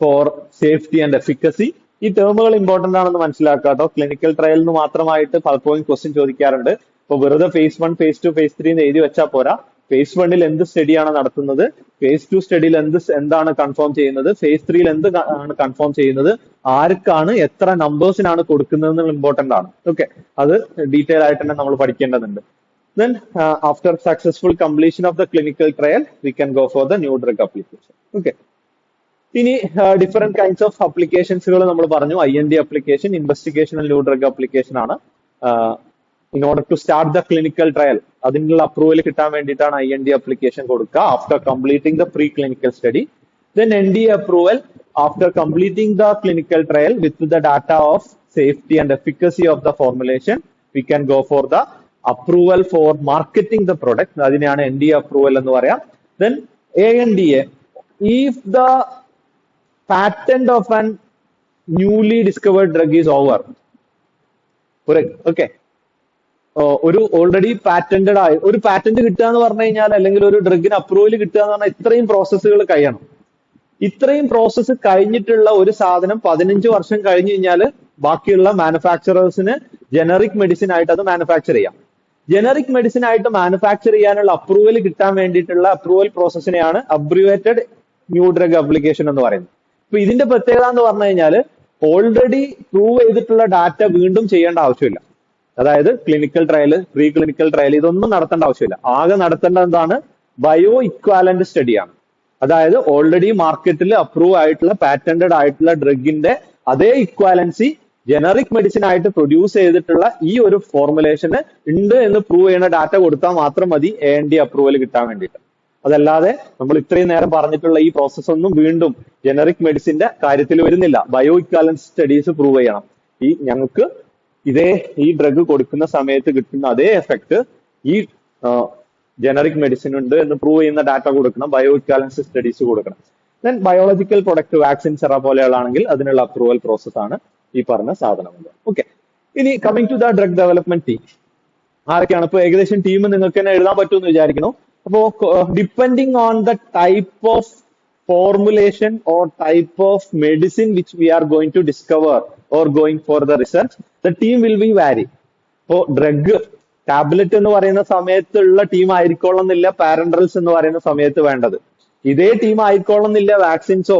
[SPEAKER 1] for safety and efficacy. ഈ ടേമുകൾ ഇമ്പോർട്ടന്റ് ആണെന്ന് മനസ്സിലാക്കുക കേട്ടോ. ക്ലിനിക്കൽ ട്രയലിന് മാത്രമായിട്ട് പലപ്പോഴും ക്വസ്റ്റ്യൻ ചോദിക്കാറുണ്ട്. ഇപ്പൊ വെറുതെ phase 1, phase 2, phase 3 എന്ന് എഴുതി വെച്ചാൽ പോരാ. phase 1 എന്ത് സ്റ്റഡിയാണ് നടത്തുന്നത്, phase 2 സ്റ്റഡിയിൽ എന്താണ് കൺഫേം ചെയ്യുന്നത്, phase 3 എന്താണ് കൺഫേം ചെയ്യുന്നത്, ആർക്കാണ് എത്ര നമ്പേഴ്സിനാണ് കൊടുക്കുന്നത് എന്നുള്ള ഇമ്പോർട്ടന്റ് ആണ്. ഓക്കെ, അത് ഡീറ്റെയിൽ ആയിട്ട് തന്നെ നമ്മൾ പഠിക്കേണ്ടതുണ്ട്. Then after successful completion of the clinical trial, we can go for the new drug application. Okay. ഇനി ഡിഫറെന്റ് കൈൻഡ്സ് ഓഫ് അപ്ലിക്കേഷൻസുകൾ നമ്മൾ പറഞ്ഞു. IND application, investigational new drug application ആണ്. In order to start the clinical trial, അതിനുള്ള അപ്രൂവൽ കിട്ടാൻ വേണ്ടിയിട്ടാണ് IND അപ്ലിക്കേഷൻ കൊടുക്കുക after completing the pre clinical study. Then NDA approval after completing the clinical trial with the data of safety and efficacy of the formulation, we can go for the approval for marketing the product. അതിനെയാണ് NDA അപ്രൂവൽ എന്ന് പറയാം. Then ANDA, if the patent of an newly discovered drug is over. Okay. ഒരു ഓൾറെഡി പാറ്റന്റഡ് ആയ ഒരു പാറ്റന്റ് കിട്ടുക എന്ന് പറഞ്ഞു കഴിഞ്ഞാൽ, അല്ലെങ്കിൽ ഒരു ഡ്രഗിന് അപ്രൂവൽ കിട്ടുക എന്ന് പറഞ്ഞാൽ ഇത്രയും പ്രോസസ്സുകൾ കഴിയണം. ഇത്രയും പ്രോസസ്സ് കഴിഞ്ഞിട്ടുള്ള ഒരു സാധനം 15 വർഷം കഴിഞ്ഞു കഴിഞ്ഞാൽ ബാക്കിയുള്ള മാനുഫാക്ചറേഴ്സിന് ജനറിക് മെഡിസിൻ ആയിട്ട് അത് മാനുഫാക്ചർ ചെയ്യാം. ജനറിക് മെഡിസിൻ ആയിട്ട് മാനുഫാക്ചർ ചെയ്യാനുള്ള അപ്രൂവൽ കിട്ടാൻ വേണ്ടിയിട്ടുള്ള അപ്രൂവൽ പ്രോസസ്സിനെയാണ് അബ്രിവേറ്റഡ് ന്യൂ ഡ്രഗ് അപ്ലിക്കേഷൻ എന്ന് പറയുന്നത്. അപ്പൊ ഇതിന്റെ പ്രത്യേകത എന്ന് പറഞ്ഞു കഴിഞ്ഞാൽ ഓൾറെഡി പ്രൂവ് ചെയ്തിട്ടുള്ള ഡാറ്റ വീണ്ടും ചെയ്യേണ്ട ആവശ്യമില്ല. അതായത് clinical trial, pre clinical trial ഇതൊന്നും നടത്തേണ്ട ആവശ്യമില്ല. ആകെ നടത്തേണ്ട എന്താണ്, ബയോ ഇക്വാലന്റ് സ്റ്റഡിയാണ്. അതായത് ഓൾറെഡി മാർക്കറ്റിൽ അപ്രൂവ് ആയിട്ടുള്ള പാറ്റന്റഡ് ആയിട്ടുള്ള ഡ്രഗിന്റെ അതേ ഇക്വാലൻസി ജനറിക് മെഡിസിൻ ആയിട്ട് പ്രൊഡ്യൂസ് ചെയ്തിട്ടുള്ള ഈ ഒരു ഫോർമുലേഷന് ഉണ്ട് എന്ന് പ്രൂവ് ചെയ്യുന്ന ഡാറ്റ കൊടുത്താൽ മാത്രം മതി ANDA അപ്രൂവൽ കിട്ടാൻ വേണ്ടിയിട്ട്. അതല്ലാതെ നമ്മൾ ഇത്രയും നേരം പറഞ്ഞിട്ടുള്ള ഈ പ്രോസസ് ഒന്നും വീണ്ടും ജനറിക് മെഡിസിന്റെ കാര്യത്തിൽ വരുന്നില്ല. ബയോ ഇക്വാലൻസ് സ്റ്റഡീസ് പ്രൂവ് ചെയ്യണം. ഞങ്ങൾക്ക് ഈ ഡ്രഗ് കൊടുക്കുന്ന സമയത്ത് കിട്ടുന്ന അതേ എഫക്ട് ഈ ജനറിക് മെഡിസിൻ ഉണ്ട് എന്ന് പ്രൂവ് ചെയ്യുന്ന ഡാറ്റ കൊടുക്കണം, ബയോ ഇക്വാലൻസ് സ്റ്റഡീസ് കൊടുക്കണം. Then biological product vaccine sera പോലെയുള്ളതാണെങ്കിൽ അതിനുള്ള അപ്രൂവൽ പ്രോസസ് ആണ് ഈ പറഞ്ഞ സാധനങ്ങൾ. ഓക്കെ, ഇനി coming to the drug development team. ആരൊക്കെയാണ് ഇപ്പൊ ഏകദേശം ടീം നിങ്ങൾക്ക് തന്നെ എഴുതാൻ പറ്റുമെന്ന് വിചാരിക്കുന്നു. അപ്പോ depending on the type of formulation or type of medicine which we are going to discover or going for the research, the team will be vary. ഇപ്പോ ഡ്രഗ് ടാബ്ലറ്റ് എന്ന് പറയുന്ന സമയത്തുള്ള ടീം ആയിരിക്കോളന്നില്ല പാരൻഡറൽസ് എന്ന് പറയുന്ന സമയത്ത് വേണ്ടത്. ഇതേ ടീം ആയിക്കോളന്നില്ല വാക്സിൻസോ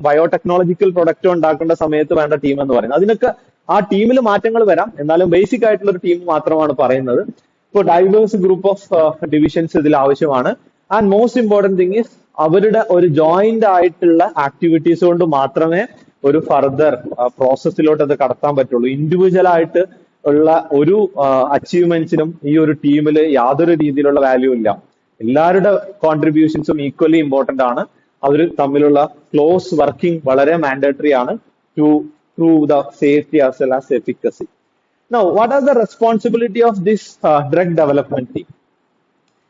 [SPEAKER 1] ബയോടെക്നോളജിക്കൽ പ്രൊഡക്റ്റോ ഉണ്ടാക്കേണ്ട സമയത്ത് വേണ്ട ടീം എന്ന് പറയുന്നത്. അതിനൊക്കെ ആ ടീമിൽ മാറ്റങ്ങൾ വരാം, എന്നാലും ബേസിക് ആയിട്ടുള്ള ഒരു ടീം മാത്രമാണ് പറയുന്നത്. ഇപ്പോൾ ഡൈവേഴ്സ് ഗ്രൂപ്പ് ഓഫ് ഡിവിഷൻസ് ഇതിൽ ആവശ്യമാണ്. And most important thing is അവരുടെ ഒരു ജോയിന്റ് ആയിട്ടുള്ള ആക്ടിവിറ്റീസ് കൊണ്ട് മാത്രമേ ഒരു ഫർദർ പ്രോസസ്സിലോട്ട് അത് കടത്താൻ പറ്റുള്ളൂ. ഇൻഡിവിജ്വൽ ആയിട്ട് ഉള്ള ഒരു അച്ചീവ്മെന്റ്സിനും ഈ ഒരു ടീമിൽ യാതൊരു രീതിയിലുള്ള വാല്യൂ ഇല്ല. എല്ലാവരുടെ കോൺട്രിബ്യൂഷൻസും ഈക്വലി ഇമ്പോർട്ടന്റ് ആണ്. അവർ തമ്മിലുള്ള ക്ലോസ് വർക്കിംഗ് വളരെ മാൻഡേറ്ററി ആണ് to prove the safety as well as efficacy. Now, what are the responsibility of this drug development team?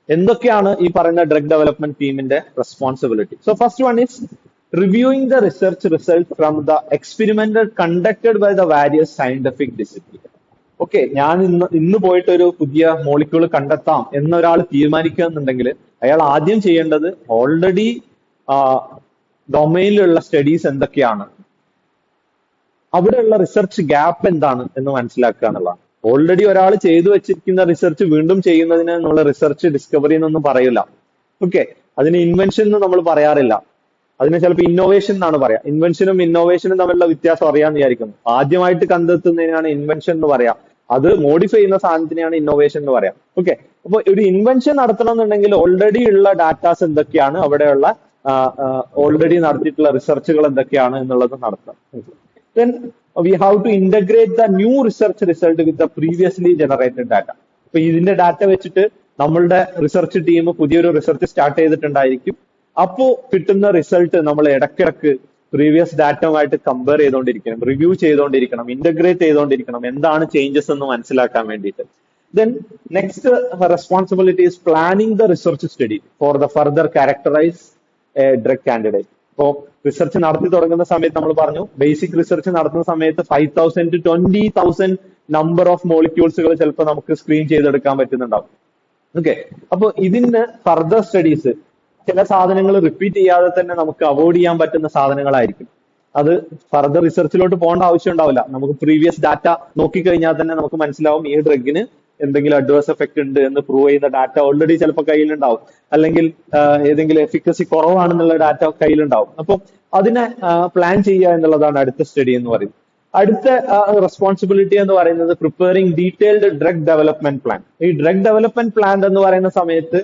[SPEAKER 1] എന്തൊക്കെയാണ് ഈ പറയുന്ന ഡ്രഗ് ഡെവലപ്മെന്റ് ടീമിന്റെ responsibility? So first one is reviewing the research result from the experiment conducted by the various scientific discipline. Okay, ഞാൻ ഇന്ന് പോയിട്ട് ഒരു പുതിയ മോളിക്യൂൾ കണ്ടെത്താം എന്നൊരാൾ തീരുമാനിക്കുക എന്നുണ്ടെങ്കിൽ അയാൾ ആദ്യം ചെയ്യേണ്ടത് ഓൾറെഡി ഡൊമൈനിലുള്ള സ്റ്റഡീസ് എന്തൊക്കെയാണ്, അവിടെയുള്ള റിസർച്ച് ഗ്യാപ്പ് എന്താണ് എന്ന് മനസ്സിലാക്കുക എന്നുള്ളതാണ്. ഓൾറെഡി ഒരാൾ ചെയ്തു വെച്ചിരിക്കുന്ന റിസർച്ച് വീണ്ടും ചെയ്യുന്നതിന് നമ്മൾ റിസർച്ച് ഡിസ്കവറി എന്നൊന്നും പറയില്ല. ഓക്കെ, അതിന് ഇൻവെൻഷൻ എന്ന് നമ്മൾ പറയാറില്ല, അതിന് ചിലപ്പോൾ ഇന്നോവേഷൻ എന്നാണ് പറയാം. ഇൻവെൻഷനും ഇന്നോവേഷനും തമ്മിലുള്ള വ്യത്യാസം അറിയാമെന്ന് വിചാരിക്കുന്നു. ആദ്യമായിട്ട് കണ്ടെത്തുന്നതിനാണ് ഇൻവെൻഷൻ എന്ന് പറയാം, അത് മോഡിഫൈ ചെയ്യുന്ന സാധനത്തിനെയാണ് ഇന്നോവേഷൻ എന്ന് പറയാം. ഓക്കെ, അപ്പൊ ഒരു ഇൻവെൻഷൻ നടത്തണം എന്നുണ്ടെങ്കിൽ ഓൾറെഡി ഉള്ള ഡാറ്റാസ് എന്തൊക്കെയാണ്, അവിടെയുള്ള ഓൾറെഡി നടത്തിയിട്ടുള്ള റിസർച്ചുകൾ എന്തൊക്കെയാണ് എന്നുള്ളത് നടത്താം. Then we have to integrate the new research result with the previously generated data. അപ്പൊ ഇതിന്റെ ഡാറ്റ വെച്ചിട്ട് നമ്മളുടെ റിസർച്ച് ടീം പുതിയൊരു റിസർച്ച് സ്റ്റാർട്ട് ചെയ്തിട്ടുണ്ടായിരിക്കും. അപ്പോ കിട്ടുന്ന റിസൾട്ട് നമ്മൾ ഇടയ്ക്കിടക്ക് പ്രീവിയസ് ഡാറ്റയുമായിട്ട് കമ്പയർ ചെയ്തുകൊണ്ടിരിക്കണം, റിവ്യൂ ചെയ്തുകൊണ്ടിരിക്കണം, ഇന്റഗ്രേറ്റ് ചെയ്തുകൊണ്ടിരിക്കണം, എന്താണ് ചേഞ്ചസ് എന്ന് മനസ്സിലാക്കാൻ വേണ്ടിയിട്ട്. Then next responsibility is planning the research study for the further characterize a drug candidate. ഇപ്പോ റിസർച്ച് നടത്തി തുടങ്ങുന്ന സമയത്ത് നമ്മൾ പറഞ്ഞു, ബേസിക് റിസർച്ച് നടത്തുന്ന സമയത്ത് 5,000 to 20,000 നമ്പർ ഓഫ് മോളിക്യൂൾസുകൾ ചിലപ്പോൾ നമുക്ക് സ്ക്രീൻ ചെയ്തെടുക്കാൻ പറ്റുന്നുണ്ടാവും. ഓക്കെ, അപ്പൊ ഇതിന് ഫർദർ സ്റ്റഡീസ് ചില സാധനങ്ങൾ റിപ്പീറ്റ് ചെയ്യാതെ തന്നെ നമുക്ക് അവോയ്ഡ് ചെയ്യാൻ പറ്റുന്ന സാധനങ്ങളായിരിക്കും. അത് ഫർദർ റിസർച്ചിലോട്ട് പോകേണ്ട ആവശ്യം ഉണ്ടാവില്ല. നമുക്ക് പ്രീവിയസ് ഡാറ്റ നോക്കിക്കഴിഞ്ഞാൽ തന്നെ നമുക്ക് മനസ്സിലാവും ഈ ഡ്രഗിന് എന്തെങ്കിലും അഡ്വേഴ്സ് എഫക്ട് ഉണ്ട് എന്ന് പ്രൂവ് ചെയ്യുന്ന ഡാറ്റ ഓൾറെഡി ചിലപ്പോൾ കയ്യിലുണ്ടാവും, അല്ലെങ്കിൽ ഏതെങ്കിലും എഫിക്കസി കുറവാണെന്നുള്ള ഡാറ്റ കയ്യിലുണ്ടാവും. അപ്പോൾ അതിനെ പ്ലാൻ ചെയ്യുക എന്നുള്ളതാണ് അടുത്ത സ്റ്റഡി എന്ന് പറയുന്നത്. അടുത്ത റെസ്പോൺസിബിലിറ്റി എന്ന് പറയുന്നത് preparing detailed drug development plan. ഈ ഡ്രഗ് ഡെവലപ്മെന്റ് പ്ലാൻ എന്ന് പറയുന്ന സമയത്ത്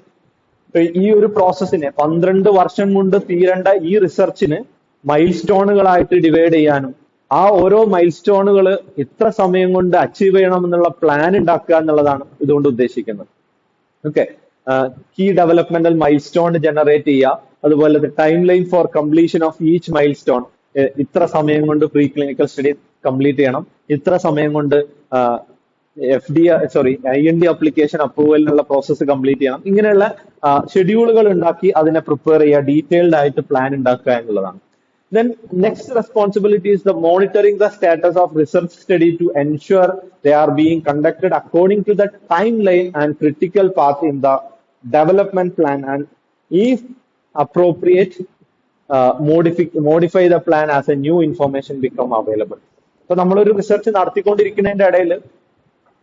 [SPEAKER 1] ഈ ഒരു പ്രോസസ്സിനെ 12 വർഷം കൊണ്ട് തീരേണ്ട ഈ റിസർച്ചിന് മൈൽ സ്റ്റോണുകളായിട്ട് ഡിവൈഡ് ചെയ്യാനും ആ ഓരോ മൈൽ സ്റ്റോണുകൾ ഇത്ര സമയം കൊണ്ട് അച്ചീവ് ചെയ്യണം എന്നുള്ള പ്ലാൻ ഉണ്ടാക്കുക എന്നുള്ളതാണ് ഇതുകൊണ്ട് ഉദ്ദേശിക്കുന്നത്. Okay, key developmental milestone generate ചെയ്യുക, അതുപോലെ timeline for completion of each milestone. ഇത്ര സമയം കൊണ്ട് പ്രീ ക്ലിനിക്കൽ സ്റ്റഡി കംപ്ലീറ്റ് ചെയ്യണം, ഇത്ര സമയം കൊണ്ട് IND അപ്ലിക്കേഷൻ അപ്രൂവലിനുള്ള പ്രോസസ്സ് കംപ്ലീറ്റ് ചെയ്യണം. ഇങ്ങനെയുള്ള ഷെഡ്യൂളുകൾ ഉണ്ടാക്കി അതിനെ പ്രിപ്പയർ ചെയ്യുക, ഡീറ്റെയിൽഡ് ആയിട്ട് പ്ലാൻ ഉണ്ടാക്കുക എന്നുള്ളതാണ്. Then next responsibility is the monitoring the status of research study to ensure they are being conducted according to the timeline and critical path in the development plan, and if appropriate modify the plan as a new information become available. So നമ്മളൊരു റിസർച്ച് നടത്തിക്കൊണ്ടിരിക്കുന്നതിന്റെ ഇടയിൽ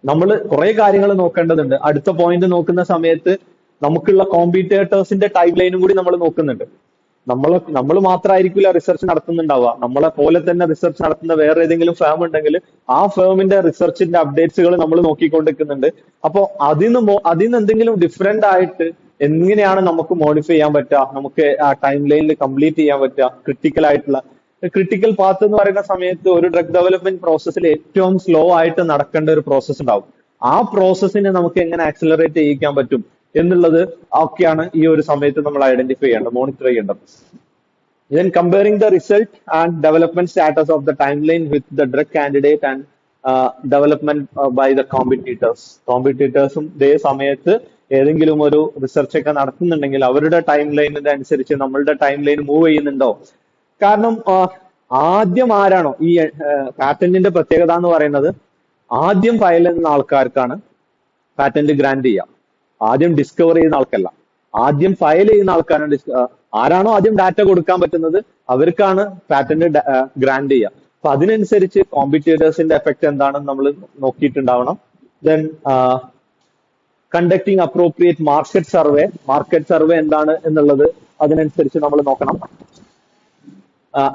[SPEAKER 1] നമ്മൾ കുറെ കാര്യങ്ങൾ നോക്കേണ്ടതുണ്ട്. അടുത്ത പോയിന്റ് നോക്കുന്ന സമയത്ത് നമുക്കുള്ള കോമ്പീറ്റേറ്റേഴ്സിന്റെ ടൈം ലൈനും കൂടി നമ്മൾ നോക്കുന്നുണ്ട്. നമ്മൾ മാത്രമായിരിക്കില്ല റിസർച്ച് നടത്തുന്നുണ്ടാവുക, നമ്മളെ പോലെ തന്നെ റിസർച്ച് നടത്തുന്ന വേറെ ഏതെങ്കിലും ഫേം ഉണ്ടെങ്കിൽ ആ ഫേമിന്റെ റിസർച്ചിന്റെ അപ്ഡേറ്റ്സുകൾ നമ്മൾ നോക്കിക്കൊണ്ടിരിക്കുന്നുണ്ട്. അപ്പൊ അതിന് എന്തെങ്കിലും ഡിഫറെന്റ് ആയിട്ട് എങ്ങനെയാണ് നമുക്ക് മോഡിഫൈ ചെയ്യാൻ പറ്റുക, നമുക്ക് ആ ടൈം ലൈനിൽ കംപ്ലീറ്റ് ചെയ്യാൻ പറ്റുക, ക്രിട്ടിക്കൽ ആയിട്ടുള്ള ക്രിട്ടിക്കൽ പാത്ത് എന്ന് പറയുന്ന സമയത്ത് ഒരു ഡ്രഗ് ഡെവലപ്മെന്റ് പ്രോസസ്സിൽ ഏറ്റവും സ്ലോ ആയിട്ട് നടക്കേണ്ട ഒരു പ്രോസസ്സ് ഉണ്ടാവും. ആ പ്രോസസ്സിനെ നമുക്ക് എങ്ങനെ ആക്സിലറേറ്റ് ചെയ്യിക്കാൻ പറ്റും എന്നുള്ളത് ഒക്കെയാണ് ഈ ഒരു സമയത്ത് നമ്മൾ ഐഡന്റിഫൈ ചെയ്യേണ്ടത്, മോണിറ്റർ ചെയ്യേണ്ടത്. Then comparing the result and development status of the timeline with the drug candidate and development by the competitors. കോമ്പറ്റീറ്റേഴ്സും ഇതേ സമയത്ത് ഏതെങ്കിലും ഒരു റിസർച്ച് ഒക്കെ നടത്തുന്നുണ്ടെങ്കിൽ അവരുടെ ടൈം ലൈനിന്റെ അനുസരിച്ച് നമ്മളുടെ ടൈം ലൈൻ മൂവ് ചെയ്യുന്നുണ്ടോ? കാരണം ആദ്യം ആരാണോ ഈ പാറ്റന്റിന്റെ പ്രത്യേകത എന്ന് പറയുന്നത്, ആദ്യം ഫയൽ ചെയ്യുന്ന ആൾക്കാർക്കാണ് പാറ്റന്റ് ഗ്രാന്റ് ചെയ്യുക. ആദ്യം ഡിസ്കവർ ചെയ്യുന്ന ആൾക്കല്ല, ആദ്യം ഫയൽ ചെയ്യുന്ന ആൾക്കാരാണ്. ആരാണോ ആദ്യം ഡാറ്റ കൊടുക്കാൻ പറ്റുന്നത് അവർക്കാണ് പാറ്റന്റ് ഗ്രാന്റ് ചെയ്യുക. അപ്പൊ അതിനനുസരിച്ച് കോമ്പറ്റീറ്റേഴ്സിന്റെ എഫക്ട് എന്താണെന്ന് നമ്മൾ നോക്കിയിട്ടുണ്ടാവണം. Then conducting appropriate market survey എന്താണ് എന്നുള്ളത് അതിനനുസരിച്ച് നമ്മൾ നോക്കണം.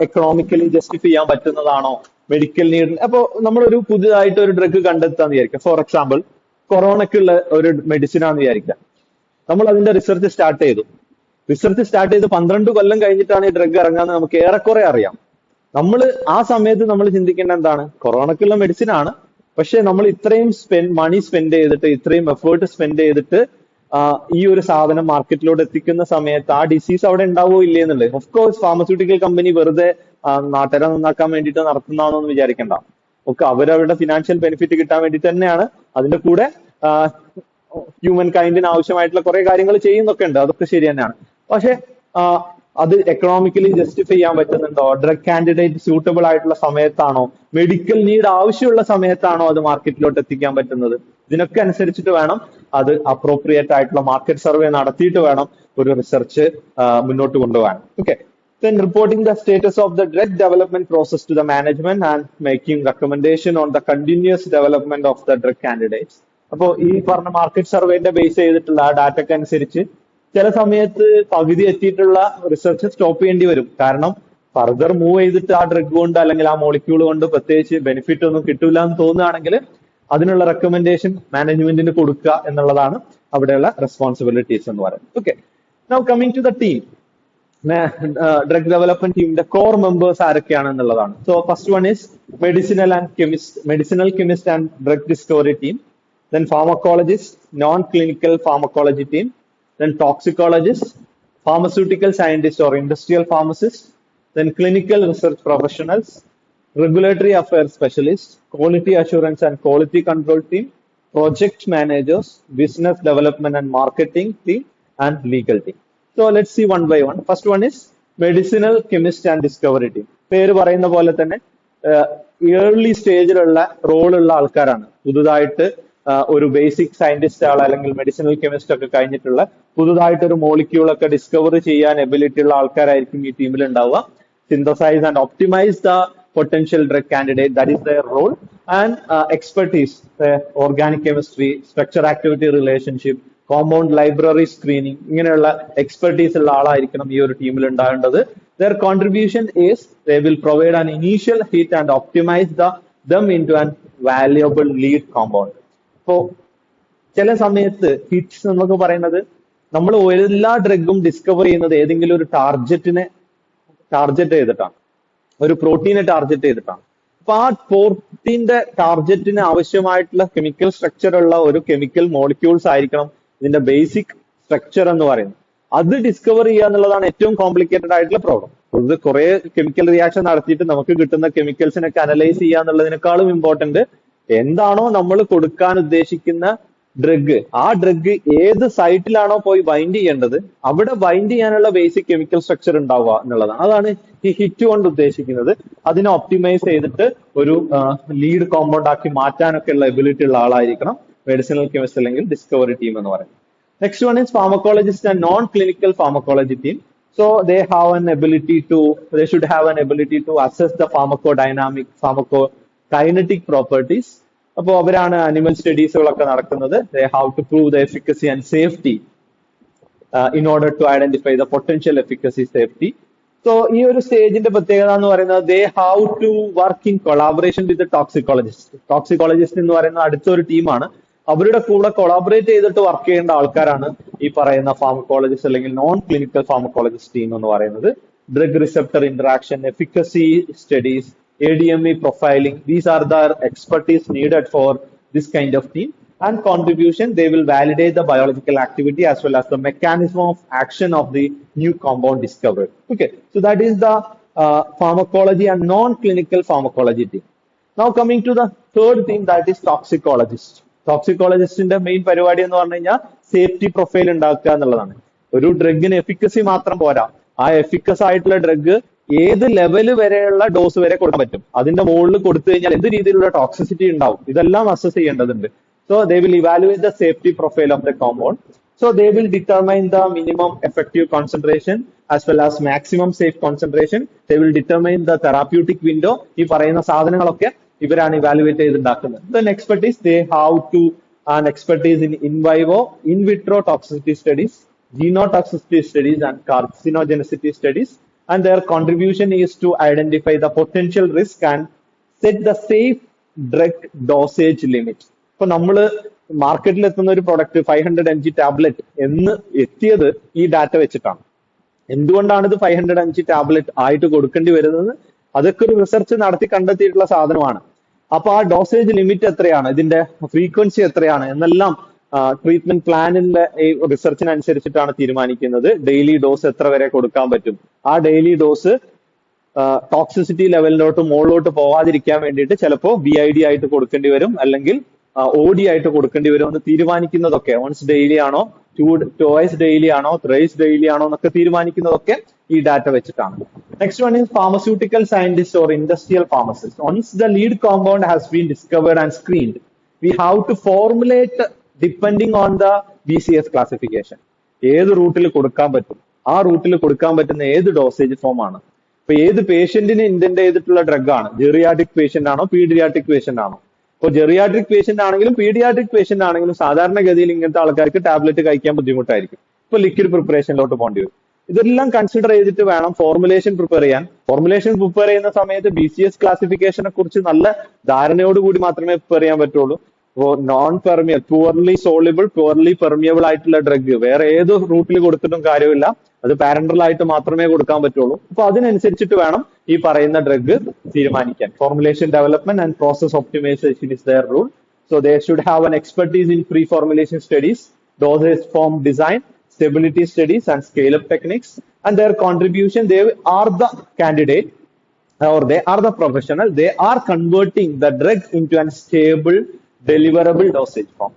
[SPEAKER 1] എക്കണോമിക്കലി ജസ്റ്റിഫൈ ചെയ്യാൻ പറ്റുന്നതാണോ, മെഡിക്കൽ നീഡ്. അപ്പൊ നമ്മളൊരു പുതിയതായിട്ട് ഒരു ഡ്രഗ് കണ്ടെത്താന്ന് വിചാരിക്കാം. ഫോർ എക്സാമ്പിൾ കൊറോണയ്ക്കുള്ള ഒരു മെഡിസിൻ ആണെന്ന് വിചാരിക്കാം. നമ്മൾ അതിന്റെ റിസർച്ച് സ്റ്റാർട്ട് ചെയ്ത് 12 കൊല്ലം കഴിഞ്ഞിട്ടാണ് ഈ ഡ്രഗ് ഇറങ്ങാന്ന് നമുക്ക് ഏറെക്കുറെ അറിയാം. നമ്മൾ ആ സമയത്ത് നമ്മൾ ചിന്തിക്കേണ്ട എന്താണ്, കൊറോണയ്ക്കുള്ള മെഡിസിൻ ആണ്, പക്ഷെ നമ്മൾ ഇത്രയും മണി സ്പെൻഡ് ചെയ്തിട്ട്, ഇത്രയും എഫേർട്ട് സ്പെൻഡ് ചെയ്തിട്ട് ഈ ഒരു സാധനം മാർക്കറ്റിലോട്ട് എത്തിക്കുന്ന സമയത്ത് ആ ഡിസീസ് അവിടെ ഉണ്ടാവോ ഇല്ലേ എന്നുള്ളത്. ഓഫ് കോഴ്സ് ഫാർമസ്യൂട്ടിക്കൽ കമ്പനി വെറുതെ നാട്ടുകാരെ നന്നാക്കാൻ വേണ്ടിയിട്ട് നടത്തുന്നതാണോ എന്ന് വിചാരിക്കണ്ട. ഒക്കെ അവരവരുടെ ഫിനാൻഷ്യൽ ബെനിഫിറ്റ് കിട്ടാൻ വേണ്ടി തന്നെയാണ്. അതിന്റെ കൂടെ ഹ്യൂമൻ കൈൻഡിന് ആവശ്യമായിട്ടുള്ള കുറെ കാര്യങ്ങൾ ചെയ്യുന്നൊക്കെ ഉണ്ട്, അതൊക്കെ ശരി തന്നെയാണ്. പക്ഷെ അത് എക്കണോമിക്കലി ജസ്റ്റിഫൈ ചെയ്യാൻ പറ്റുന്നുണ്ടോ, ഡ്രഗ് കാൻഡിഡേറ്റ് സ്യൂട്ടബിൾ ആയിട്ടുള്ള സമയത്താണോ, മെഡിക്കൽ നീഡ് ആവശ്യമുള്ള സമയത്താണോ അത് മാർക്കറ്റിലോട്ട് എത്തിക്കാൻ പറ്റുന്നത്, ഇതിനൊക്കെ അനുസരിച്ചിട്ട് വേണം അത് അപ്രോപ്രിയേറ്റ് ആയിട്ടുള്ള മാർക്കറ്റ് സർവേ നടത്തിയിട്ട് വേണം ഒരു റിസർച്ച് മുന്നോട്ട് കൊണ്ടുപോകാൻ. Okay. Then reporting the status of the drug development process to the management and making recommendation on the continuous development of the drug candidates. അപ്പോ ഈ പറഞ്ഞ മാർക്കറ്റ് സർവേന്റെ ബേസ് ചെയ്തിട്ടുള്ള ആ ഡാറ്റയ്ക്ക് അനുസരിച്ച് ചില സമയത്ത് പകുതി എത്തിയിട്ടുള്ള റിസർച്ച് സ്റ്റോപ്പ് ചെയ്യേണ്ടി വരും. കാരണം ഫർദർ മൂവ് ചെയ്തിട്ട് ആ ഡ്രഗ് കൊണ്ട് അല്ലെങ്കിൽ ആ മോളിക്യൂൾ കൊണ്ട് പ്രത്യേകിച്ച് ബെനിഫിറ്റ് ഒന്നും കിട്ടില്ല എന്ന് തോന്നുകയാണെങ്കിൽ അതിനുള്ള റെക്കമെൻഡേഷൻ മാനേജ്മെന്റിന് കൊടുക്കുക എന്നുള്ളതാണ് അവിടെയുള്ള റെസ്പോൺസിബിലിറ്റീസ് എന്ന് പറയുന്നത്. Okay. Now coming to the team, drug development ടീമിന്റെ കോർ മെമ്പേഴ്സ് ആരൊക്കെയാണെന്നുള്ളതാണ്. So first one is medicinal chemist and drug discovery team. Then pharmacologist, non-clinical pharmacology team. Then toxicologist, pharmaceutical scientist or industrial pharmacist. Then clinical research professionals, regulatory affairs specialist, quality assurance and quality control team, project managers, business development and marketing team, and legal team. So let's see one by one. First one is medicinal chemist and discovery team. പേര് പറയുന്ന പോലെ തന്നെ ഏർലി സ്റ്റേജിലുള്ള റോളുള്ള ആൾക്കാരാണ്. പുതുതായിട്ട് ഒരു ബേസിക് സയന്റിസ്റ്റ് ആൾ അല്ലെങ്കിൽ മെഡിസിനൽ കെമിസ്റ്റ് ഒക്കെ കഴിഞ്ഞിട്ടുള്ള പുതുതായിട്ട് ഒരു മോളിക്യൂൾ ഒക്കെ ഡിസ്കവർ ചെയ്യാൻ എബിലിറ്റി ഉള്ള ആൾക്കാരായിരിക്കും ഈ ടീമിൽ ഉണ്ടാവുക. Synthesise and optimise the potential drug candidate, that is their role. And expertise, organic chemistry, structure activity relationship, compound library screening, ഇങ്ങനെയുള്ള എക്സ്പെർട്ടീസ് ഉള്ള ആളായിരിക്കണം ഈ ഒരു ടീമിൽ ഉണ്ടാവേണ്ടത്. Their contribution is they will provide an initial hit and optimize them into an valuable lead compound. അപ്പോ ചില സമയത്ത് ഹിറ്റ്സ് എന്നൊക്കെ പറയുന്നത് നമ്മൾ എല്ലാ ഡ്രഗും ഡിസ്കവർ ചെയ്യുന്നത് ഏതെങ്കിലും ഒരു ടാർഗറ്റ് ചെയ്തിട്ടാണ്, ഒരു പ്രോട്ടീനെ ടാർഗറ്റ് ചെയ്തിട്ടാണ്. അപ്പൊ ആ പ്രോട്ടീന്റെ ടാർഗറ്റിന് ആവശ്യമായിട്ടുള്ള കെമിക്കൽ സ്ട്രക്ചർ ഉള്ള ഒരു കെമിക്കൽ മോളിക്യൂൾസ് ആയിരിക്കണം ഇതിന്റെ ബേസിക് സ്ട്രക്ചർ എന്ന് പറയുന്നത്. അത് ഡിസ്കവർ ചെയ്യുക എന്നുള്ളതാണ് ഏറ്റവും കോംപ്ലിക്കേറ്റഡ് ആയിട്ടുള്ള പ്രോബ്ലം. ഇത് കുറെ കെമിക്കൽ റിയാക്ഷൻ നടത്തിയിട്ട് നമുക്ക് കിട്ടുന്ന കെമിക്കൽസിനൊക്കെ അനലൈസ് ചെയ്യുക എന്നുള്ളതിനേക്കാളും ഇമ്പോർട്ടന്റ് എന്താണോ നമ്മൾ കൊടുക്കാൻ ഉദ്ദേശിക്കുന്ന ഡ്രഗ്, ആ ഡ്രഗ് ഏത് സൈറ്റിലാണോ പോയി ബൈൻഡ് ചെയ്യേണ്ടത് അവിടെ ബൈൻഡ് ചെയ്യാനുള്ള ബേസിക് കെമിക്കൽ സ്ട്രക്ചർ ഉണ്ടാവുക എന്നുള്ളതാണ്. അതാണ് ഈ ഹിറ്റ് കൊണ്ട് ഉദ്ദേശിക്കുന്നത്. അതിനെ ഒപ്റ്റിമൈസ് ചെയ്തിട്ട് ഒരു ലീഡ് കോമ്പൗണ്ട് ആക്കി മാറ്റാനൊക്കെ ഉള്ള എബിലിറ്റി ഉള്ള ആളായിരിക്കണം മെഡിസിനൽ കെമിസ്റ്റ് അല്ലെങ്കിൽ ഡിസ്കവറി ടീം എന്ന് പറയുന്നത്. Next one is pharmacologist and non-clinical pharmacology team. So they should have an ability to assess the pharmacodynamic, pharmacokinetic properties. അപ്പോൾ അവരാണ് അനിമൽ സ്റ്റഡീസുകളൊക്കെ നടക്കുന്നത്. They have to prove the efficacy and safety in order to identify the potential efficacy, safety. So ഈ ഒരു സ്റ്റേജിന്റെ പ്രത്യേകത എന്ന് പറയുന്നത് they have to work in collaboration with the toxicologist. Toxicologist എന്ന് പറയുന്നത് അടുത്തൊരു ടീമാണ്. അവരുടെ കൂടെ കൊളാബറേറ്റ് ചെയ്തിട്ട് വർക്ക് ചെയ്യേണ്ട ആൾക്കാരാണ് ഈ പറയുന്ന ഫാർമക്കോളജിസ്റ്റ് അല്ലെങ്കിൽ നോൺ ക്ലിനിക്കൽ ഫാർമക്കോളജിസ്റ്റ് ടീം എന്ന് പറയുന്നത്. drug receptor interaction, efficacy studies, ADME profiling. These are the expertise needed for this kind of team. And contribution, they will validate the biological activity as well as the mechanism of action of the new compound discovered. Okay, so that is the pharmacology and non-clinical pharmacology team. Now coming to the third thing, that is toxicologist. ടോക്സിക്കോളജിസ്റ്റിന്റെ മെയിൻ പരിപാടി എന്ന് പറഞ്ഞു കഴിഞ്ഞാൽ സേഫ്റ്റി പ്രൊഫൈൽ ഉണ്ടാക്കുക എന്നുള്ളതാണ്. ഒരു ഡ്രഗിന് എഫിക്കസി മാത്രം പോരാ, ആ എഫിക്കസ് ആയിട്ടുള്ള ഡ്രഗ് ഏത് ലെവല് വരെയുള്ള ഡോസ് വരെ കൊടുക്കാൻ പറ്റും, അതിന്റെ മുകളിൽ കൊടുത്തു കഴിഞ്ഞാൽ എന്ത് രീതിയിലുള്ള ടോക്സിസിറ്റി ഉണ്ടാവും, ഇതെല്ലാം അസസ് ചെയ്യേണ്ടതുണ്ട്. So they will evaluate the safety profile of the compound. So they will determine the minimum effective concentration as well as maximum safe concentration. They will determine the therapeutic window. ഈ പറയുന്ന സാധനങ്ങളൊക്കെ ഇവരാണ് evaluate ചെയ്തുണ്ടാക്കുന്നത്. Then expertise, they have to an expertise in vivo, in vitro toxicity studies, genotoxicity studies and carcinogenicity studies. And their contribution is to identify the potential risk and set the safe drug dosage limit. ഇപ്പൊ നമ്മള് മാർക്കറ്റിൽ എത്തുന്ന ഒരു പ്രൊഡക്റ്റ് 500 mg ടാബ്ലറ്റ് എന്ന് എത്തിയത് ഈ ഡാറ്റ വെച്ചിട്ടാണ്. എന്തുകൊണ്ടാണ് ഇത് 500 mg ടാബ്ലറ്റ് ആയിട്ട് കൊടുക്കേണ്ടി വരുന്നത്? അതൊക്കെ ഒരു റിസർച്ച് നടത്തി കണ്ടെത്തിയിട്ടുള്ള സാധനമാണ്. അപ്പൊ ആ ഡോസേജ് ലിമിറ്റ് എത്രയാണ്, ഇതിന്റെ ഫ്രീക്വൻസി എത്രയാണ് എന്നെല്ലാം ട്രീറ്റ്മെന്റ് പ്ലാനിന്റെ റിസർച്ചിനനുസരിച്ചിട്ടാണ് തീരുമാനിക്കുന്നത്. ഡെയിലി ഡോസ് എത്ര വരെ കൊടുക്കാൻ പറ്റും, ആ ഡെയിലി ഡോസ് ടോക്സിസിറ്റി ലെവലിലോട്ട് മുകളിലോട്ട് പോവാതിരിക്കാൻ വേണ്ടിയിട്ട് ചിലപ്പോൾ BID ആയിട്ട് കൊടുക്കേണ്ടി വരും, അല്ലെങ്കിൽ OD ആയിട്ട് കൊടുക്കേണ്ടി വരും എന്ന് തീരുമാനിക്കുന്നതൊക്കെ, വൺസ് ഡെയിലി ആണോ, ട്വൈസ് ഡെയിലി ആണോ, ത്രൈസ് ഡെയിലി ആണോ എന്നൊക്കെ തീരുമാനിക്കുന്നതൊക്കെ ഈ ഡാറ്റ വെച്ചിട്ടാണ്. Next one is pharmaceutical scientist or industrial pharmacist. Once the lead compound has been discovered and screened, we have to formulate depending on the BCS classification. ഏത് റൂട്ടിൽ കൊടുക്കാൻ പറ്റും, ആ റൂട്ടിൽ കൊടുക്കാൻ പറ്റുന്ന ഏത് ഡോസേജ് ഫോം ആണ്, ഇപ്പൊ ഏത് പേഷ്യന്റിന് ഇന്റന്റ് ചെയ്തിട്ടുള്ള ഡ്രഗ് ആണ്, ജെറിയാട്രിക് പേഷ്യന്റ് ആണോ പീഡിയാട്രിക് പേഷ്യന്റ് ആണോ. ഇപ്പൊ ജെറിയാട്രിക് പേഷ്യന്റ് ആണെങ്കിലും പീഡിയാട്രിക് പേഷ്യന്റ് ആണെങ്കിലും സാധാരണഗതിയിൽ ഇങ്ങനത്തെ ആൾക്കാർക്ക് ടാബ്ലറ്റ് കഴിക്കാൻ ബുദ്ധിമുട്ടായിരിക്കും. ഇപ്പൊ ലിക്വിഡ് പ്രിപ്പറേഷനിലോട്ട് പോകേണ്ടി വരും. ഇതെല്ലാം കൺസിഡർ ചെയ്തിട്ട് വേണം ഫോർമുലേഷൻ പ്രിപ്പയർ ചെയ്യാൻ. ഫോർമുലേഷൻ പ്രിപ്പയർ ചെയ്യുന്ന സമയത്ത് BCS ക്ലാസിഫിക്കേഷനെ കുറിച്ച് നല്ല ധാരണയോടുകൂടി മാത്രമേ പ്രിപ്പയർ ചെയ്യാൻ പറ്റുള്ളൂ. ഇപ്പോൾ non permeable, poorly soluble, poorly permeable ആയിട്ടുള്ള ഡ്രഗ് വേറെ ഏത് റൂട്ടിൽ കൊടുത്തിട്ടും കാര്യമില്ല, അത് പാരന്റൽ ആയിട്ട് മാത്രമേ കൊടുക്കാൻ പറ്റുള്ളൂ. അപ്പൊ അതിനനുസരിച്ചിട്ട് വേണം ഈ പറയുന്ന ഡ്രഗ് തീരുമാനിക്കാൻ. Formulation development and process optimisation is their role. So they should have an expertise in pre-formulation studies, dosage form design, stability studies and scale-up techniques. And their contribution, they are the candidate or they are the professional. They are converting the drug into a stable, deliverable dosage form.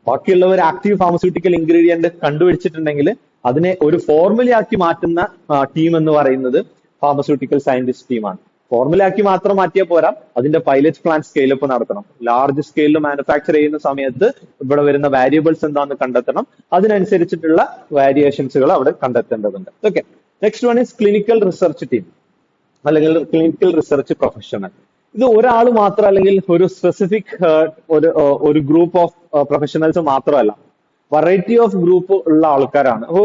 [SPEAKER 1] ബാക്കിയുള്ളവർ ആക്റ്റീവ് ഫാർമസ്യൂട്ടിക്കൽ ഇൻഗ്രീഡിയന്റ് കണ്ടുപിടിച്ചിട്ടുണ്ടെങ്കിൽ അതിനെ ഒരു ഫോർമുലയാക്കി മാറ്റുന്ന ടീം എന്ന് പറയുന്നത് ഫാർമസ്യൂട്ടിക്കൽ സയന്റിസ്റ്റ് ടീമാണ്. ഫോർമുലയാക്കി മാത്രം മാറ്റിയാൽ പോരാ, അതിന്റെ പൈലറ്റ് പ്ലാന്റ് സ്കെയിലപ്പ് നടത്തണം. ലാർജ് സ്കെയിലിൽ മാനുഫാക്ചർ ചെയ്യുന്ന സമയത്ത് ഇവിടെ വരുന്ന വാരിയബിൾസ് എന്താണെന്ന് കണ്ടെത്തണം, അതിനനുസരിച്ചിട്ടുള്ള വാരിയേഷൻസുകൾ അവിടെ കണ്ടെത്തേണ്ടതുണ്ട്. Okay, next one is clinical research team അല്ലെങ്കിൽ ക്ലിനിക്കൽ റിസർച്ച് പ്രൊഫഷണൽ. ഇത് ഒരാൾ മാത്രം അല്ലെങ്കിൽ ഒരു സ്പെസിഫിക് ഒരു ഗ്രൂപ്പ് ഓഫ് പ്രൊഫഷണൽസ് മാത്രമല്ല, വെറൈറ്റി ഓഫ് ഗ്രൂപ്പ് ഉള്ള ആൾക്കാരാണ്. അപ്പോ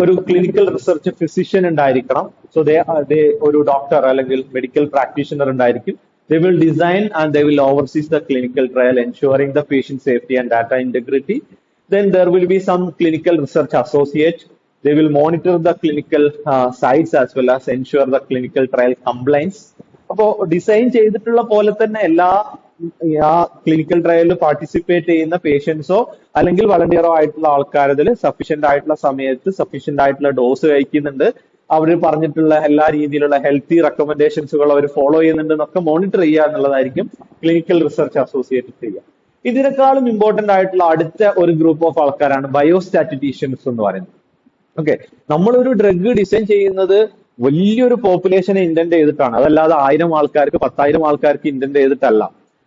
[SPEAKER 1] ഒരു ക്ലിനിക്കൽ റിസർച്ച് ഫിസിഷ്യൻ ഉണ്ടായിരിക്കണം. സോ ദേ ഒരു ഡോക്ടർ അല്ലെങ്കിൽ മെഡിക്കൽ പ്രാക്ടീഷണർ ഉണ്ടായിരിക്കും. They will design and they will oversee the clinical trial, ensuring the patient safety and data integrity. Then there will be some clinical research associate. They will monitor the clinical sites as well as ensure the clinical trial compliance. അപ്പോ ഡിസൈൻ ചെയ്തിട്ടുള്ള പോലെ തന്നെ എല്ലാ ക്ലിനിക്കൽ ട്രയലിൽ പാർട്ടിസിപ്പേറ്റ് ചെയ്യുന്ന പേഷ്യൻസോ അല്ലെങ്കിൽ വളണ്ടിയറോ ആയിട്ടുള്ള ആൾക്കാരതിൽ സഫീഷ്യന്റ് ആയിട്ടുള്ള സമയത്ത് സഫീഷ്യന്റ് ആയിട്ടുള്ള ഡോസ് കഴിക്കുന്നുണ്ട്, അവർ പറഞ്ഞിട്ടുള്ള എല്ലാ രീതിയിലുള്ള ഹെൽത്തി റെക്കമെൻഡേഷൻസുകൾ അവർ ഫോളോ ചെയ്യുന്നുണ്ട് എന്നൊക്കെ മോണിറ്റർ ചെയ്യുക എന്നുള്ളതായിരിക്കും ക്ലിനിക്കൽ റിസർച്ച് അസോസിയേറ്റ് ചെയ്യുക. ഇതിനേക്കാളും ഇമ്പോർട്ടന്റ് ആയിട്ടുള്ള അടുത്ത ഒരു ഗ്രൂപ്പ് ഓഫ് ആൾക്കാരാണ് ബയോസ്റ്റാറ്റിറ്റീഷ്യൻസ് എന്ന് പറയുന്നത്. ഓക്കെ, നമ്മളൊരു ഡ്രഗ് ഡിസൈൻ ചെയ്യുന്നത് വലിയൊരു പോപ്പുലേഷനെ ഇന്റന്റ് ചെയ്തിട്ടാണ്, അതല്ലാതെ 1000 ആൾക്കാർക്ക് 10,000 ആൾക്കാർക്ക് ഇന്റന്റ് ചെയ്തിട്ടല്ല.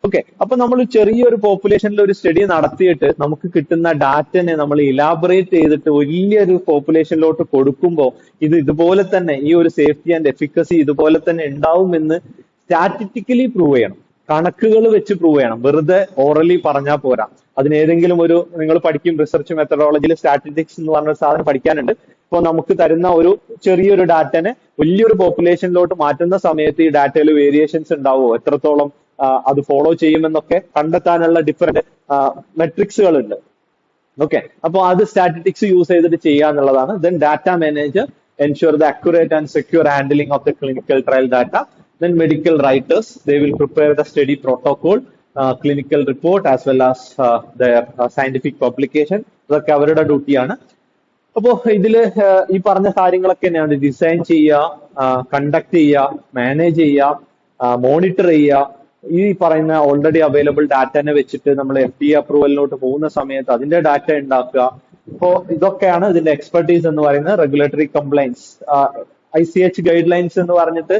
[SPEAKER 1] ഓക്കെ, അപ്പൊ നമ്മൾ ചെറിയൊരു പോപ്പുലേഷനിൽ ഒരു സ്റ്റഡി നടത്തിയിട്ട് നമുക്ക് കിട്ടുന്ന ഡാറ്റനെ നമ്മൾ ഇലാബറേറ്റ് ചെയ്തിട്ട് വലിയൊരു പോപ്പുലേഷനിലോട്ട് കൊടുക്കുമ്പോൾ ഇത് ഇതുപോലെ തന്നെ ഈ ഒരു സേഫ്റ്റി ആൻഡ് എഫിക്കസി ഇതുപോലെ തന്നെ ഉണ്ടാവുമെന്ന് സ്റ്റാറ്റിസ്റ്റിക്കലി പ്രൂവ് ചെയ്യണം, കണക്കുകൾ വെച്ച് പ്രൂവ് ചെയ്യണം. വെറുതെ ഓറലി പറഞ്ഞാൽ പോരാ. അതിനേതെങ്കിലും ഒരു നിങ്ങൾ പഠിക്കും റിസർച്ച് മെത്തഡോളജിയിൽ സ്റ്റാറ്റിസ്റ്റിക്സ് എന്ന് പറഞ്ഞ സാധനം പഠിക്കാനുണ്ട്. ഇപ്പൊ നമുക്ക് തരുന്ന ഒരു ചെറിയൊരു ഡാറ്റനെ വലിയൊരു പോപ്പുലേഷനിലോട്ട് മാറ്റുന്ന സമയത്ത് ഈ ഡാറ്റയിൽ വേരിയേഷൻസ് ഉണ്ടാവുമോ, എത്രത്തോളം അത് ഫോളോ ചെയ്യുമെന്നൊക്കെ കണ്ടെത്താനുള്ള ഡിഫറെന്റ് മെട്രിക്സുകൾ ഉണ്ട്. ഓക്കെ, അപ്പൊ അത് സ്റ്റാറ്റിസ്റ്റിക്സ് യൂസ് ചെയ്തിട്ട് ചെയ്യുക എന്നുള്ളതാണ്. Then data manager ensure the accurate and secure handling of the clinical trial data. Then medical writers, they will prepare the study protocol, clinical report as well as their scientific publication. ഇതൊക്കെ അവരുടെ ഡ്യൂട്ടിയാണ്. അപ്പോ ഇതില് ഈ പറഞ്ഞ കാര്യങ്ങളൊക്കെ തന്നെയാണ് ഡിസൈൻ ചെയ്യുക, കണ്ടക്ട് ചെയ്യുക, മാനേജ് ചെയ്യുക, മോണിറ്റർ ചെയ്യുക. ഈ പറയുന്ന ഓൾറെഡി അവൈലബിൾ ഡാറ്റനെ വെച്ചിട്ട് നമ്മൾ FDA അപ്രൂവലിലോട്ട് പോകുന്ന സമയത്ത് അതിന്റെ ഡാറ്റ ഉണ്ടാക്കുക. അപ്പോ ഇതൊക്കെയാണ് ഇതിന്റെ എക്സ്പെർട്ടീസ് എന്ന് പറയുന്നത്. Regulatory compliance, ICH guideline എന്ന് പറഞ്ഞിട്ട്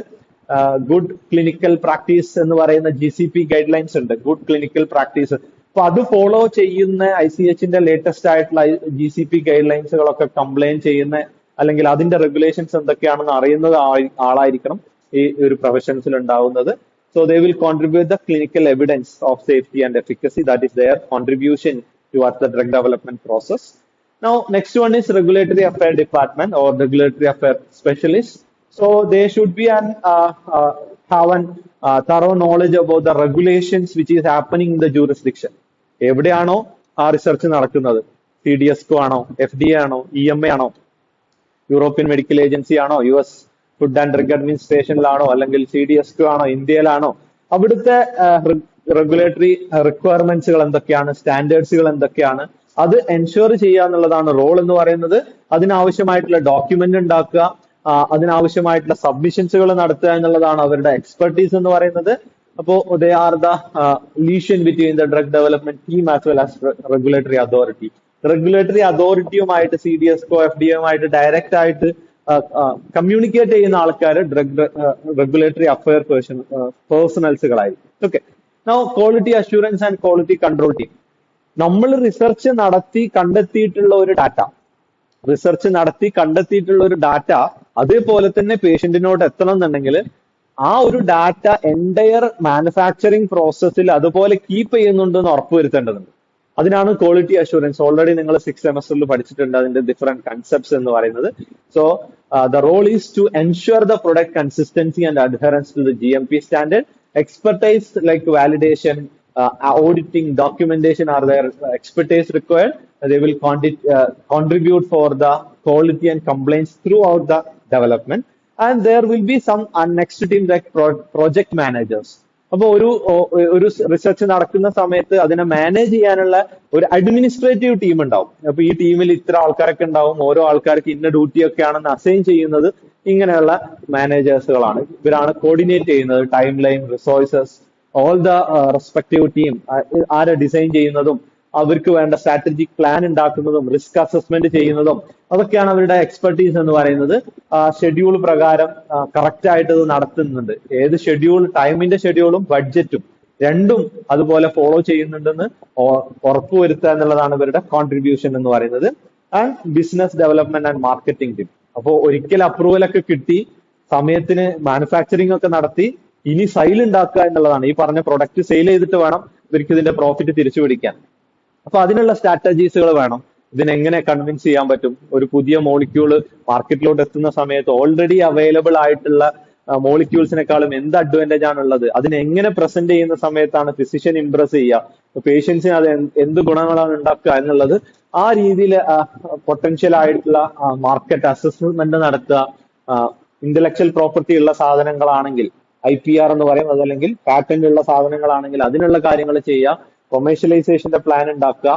[SPEAKER 1] ഗുഡ് ക്ലിനിക്കൽ പ്രാക്ടീസ് എന്ന് പറയുന്ന GCP ഗൈഡ് ലൈൻസ് ഉണ്ട്, ഗുഡ് ക്ലിനിക്കൽ പ്രാക്ടീസ്. അപ്പൊ അത് ഫോളോ ചെയ്യുന്ന ICHന്റെ ലേറ്റസ്റ്റ് ആയിട്ടുള്ള GCP ഗൈഡ് ലൈൻസുകളൊക്കെ കംപ്ലൈൻ ചെയ്യുന്ന അല്ലെങ്കിൽ അതിന്റെ റെഗുലേഷൻസ് എന്തൊക്കെയാണെന്ന് അറിയുന്നത് ആളായിരിക്കണം ഈ ഒരു പ്രൊഫഷൻസിൽ ഉണ്ടാവുന്നത്. So they will contribute the clinical evidence of safety and efficacy. That is their contribution towards the drug development process. Now, next one is regulatory affair department or regulatory affair specialist. So they should be have an thorough knowledge about the regulations which is happening in the jurisdiction. എവിടെയാണോ ആ റിസർച്ച് നടക്കുന്നത്, CDSCO ആണോ, FDA ആണോ, EMA ആണോ, യൂറോപ്യൻ മെഡിക്കൽ ഏജൻസി ആണോ, US ഫുഡ് ആൻഡ് ഡ്രഗ് അഡ്മിനിസ്ട്രേഷനിലാണോ, അല്ലെങ്കിൽ CDSCO ആണോ, ഇന്ത്യയിലാണോ, അവിടുത്തെ റെഗുലേറ്ററി റിക്വയർമെന്റ്സുകൾ എന്തൊക്കെയാണ്, സ്റ്റാൻഡേർഡ്സുകൾ എന്തൊക്കെയാണ്, അത് എൻഷുർ ചെയ്യുക എന്നുള്ളതാണ് റോൾ എന്ന് പറയുന്നത്. അതിനാവശ്യമായിട്ടുള്ള ഡോക്യുമെന്റ് ഉണ്ടാക്കുക, അതിനാവശ്യമായിട്ടുള്ള സബ്മിഷൻസുകൾ നടത്തുക എന്നുള്ളതാണ് അവരുടെ എക്സ്പെർട്ടീസ് എന്ന് പറയുന്നത്. അപ്പോ they are the liaison between the drug development team as well as regulatory authority. Regulatory അതോറിറ്റിയുമായിട്ട് CDSCO FDA ഡയറക്റ്റ് ആയിട്ട് കമ്മ്യൂണിക്കേറ്റ് ചെയ്യുന്ന ആൾക്കാർ റെഗുലേറ്ററി അഫയർ പേഴ്സണൽസുകളായിരിക്കും. Okay, now quality assurance and quality control team. നമ്മൾ റിസർച്ച് നടത്തി കണ്ടെത്തിയിട്ടുള്ള ഒരു ഡാറ്റ അതേപോലെ തന്നെ പേഷ്യന്റിനോട് എത്തണം എന്നുണ്ടെങ്കിൽ ആ ഒരു ഡാറ്റ എൻറ്റയർ മാനുഫാക്ചറിങ് പ്രോസസ്സിൽ അതുപോലെ കീപ്പ് ചെയ്യുന്നുണ്ടെന്ന് ഉറപ്പുവരുത്തേണ്ടതുണ്ട്. അതിനാണ് ക്വാളിറ്റി അഷുറൻസ്. ഓൾറെഡി നിങ്ങൾ 6th സെമസ്റ്ററിൽ പഠിച്ചിട്ടുണ്ട് അതിന്റെ ഡിഫറെന്റ് കൺസെപ്റ്റ്സ് എന്ന് പറയുന്നത്. So the role is to ensure the product consistency and adherence to the GMP standard. Expertise like validation, auditing, documentation are their expertise required. They will contribute for the quality and compliance throughout the development. And there will be some next team like project managers. അപ്പൊ ഒരു റിസർച്ച് നടക്കുന്ന സമയത്ത് അതിനെ മാനേജ് ചെയ്യാനുള്ള ഒരു അഡ്മിനിസ്ട്രേറ്റീവ് ടീം ഉണ്ടാവും. അപ്പൊ ഈ ടീമിൽ ഇത്ര ആൾക്കാരൊക്കെ ഉണ്ടാവും, ഓരോ ആൾക്കാർക്ക് ഇന്ന ഡ്യൂട്ടി ഒക്കെ ആണെന്ന് അസൈൻ ചെയ്യുന്നത് ഇങ്ങനെയുള്ള മാനേജേഴ്സുകളാണ്. ഇവരാണ് കോർഡിനേറ്റ് ചെയ്യുന്നത് time line, resources, all the respective team ആരെ ഡിസൈൻ ചെയ്യുന്നതും അവർക്ക് വേണ്ട സ്ട്രാറ്റജിക് പ്ലാൻ ഉണ്ടാക്കുന്നതും റിസ്ക് അസസ്മെന്റ് ചെയ്യുന്നതും അതൊക്കെയാണ് അവരുടെ എക്സ്പെർട്ടീസ് എന്ന് പറയുന്നത്. ഷെഡ്യൂൾ പ്രകാരം കറക്റ്റ് ആയിട്ട് ഇത് നടത്തുന്നുണ്ട്. ഏത് ഷെഡ്യൂൾ, ടൈമിന്റെ ഷെഡ്യൂളും ബഡ്ജറ്റും രണ്ടും അതുപോലെ ഫോളോ ചെയ്യുന്നുണ്ടെന്ന് ഉറപ്പുവരുത്തുക എന്നുള്ളതാണ് ഇവരുടെ കോൺട്രിബ്യൂഷൻ എന്ന് പറയുന്നത്. And business development and marketing team. അപ്പോൾ ഒരിക്കൽ അപ്രൂവൽ ഒക്കെ കിട്ടി, സമയത്തിന് മാനുഫാക്ചറിങ് ഒക്കെ നടത്തി, ഇനി സെയിൽ ഉണ്ടാക്കുക എന്നുള്ളതാണ്. ഈ പറഞ്ഞ പ്രൊഡക്റ്റ് സെയിൽ ചെയ്തിട്ട് വേണം ഇവർക്ക് ഇതിന്റെ പ്രോഫിറ്റ് തിരിച്ചു പിടിക്കാൻ. അപ്പൊ അതിനുള്ള സ്ട്രാറ്റജീസുകൾ വേണം. ഇതിനെങ്ങനെ കൺവിൻസ് ചെയ്യാൻ പറ്റും? ഒരു പുതിയ മോളിക്യൂള് മാർക്കറ്റിലോട്ട് എത്തുന്ന സമയത്ത് ഓൾറെഡി അവൈലബിൾ ആയിട്ടുള്ള മോളിക്യൂൾസിനെക്കാളും എന്ത് അഡ്വാൻറ്റേജ് ആണുള്ളത്, അതിനെ എങ്ങനെ പ്രസന്റ് ചെയ്യുന്ന സമയത്താണ് ഫിസിഷ്യൻ ഇംപ്രസ് ചെയ്യുക, പേഷ്യൻസിന് അത് എന്ത് ഗുണങ്ങളാണ് ഉണ്ടാക്കുക എന്നുള്ളത്, ആ രീതിയിൽ പൊട്ടൻഷ്യൽ ആയിട്ടുള്ള മാർക്കറ്റ് അസസ്മെന്റ് നടത്തുക. ഇന്റലക്ച്വൽ പ്രോപ്പർട്ടി ഉള്ള സാധനങ്ങളാണെങ്കിൽ IPR എന്ന് പറയും, അതല്ലെങ്കിൽ പാറ്റന്റ് ഉള്ള സാധനങ്ങളാണെങ്കിൽ അതിനുള്ള കാര്യങ്ങൾ ചെയ്യുക. കൊമേഴ്ഷ്യലൈസേഷന്റെ പ്ലാൻ ഉണ്ടാക്കുക.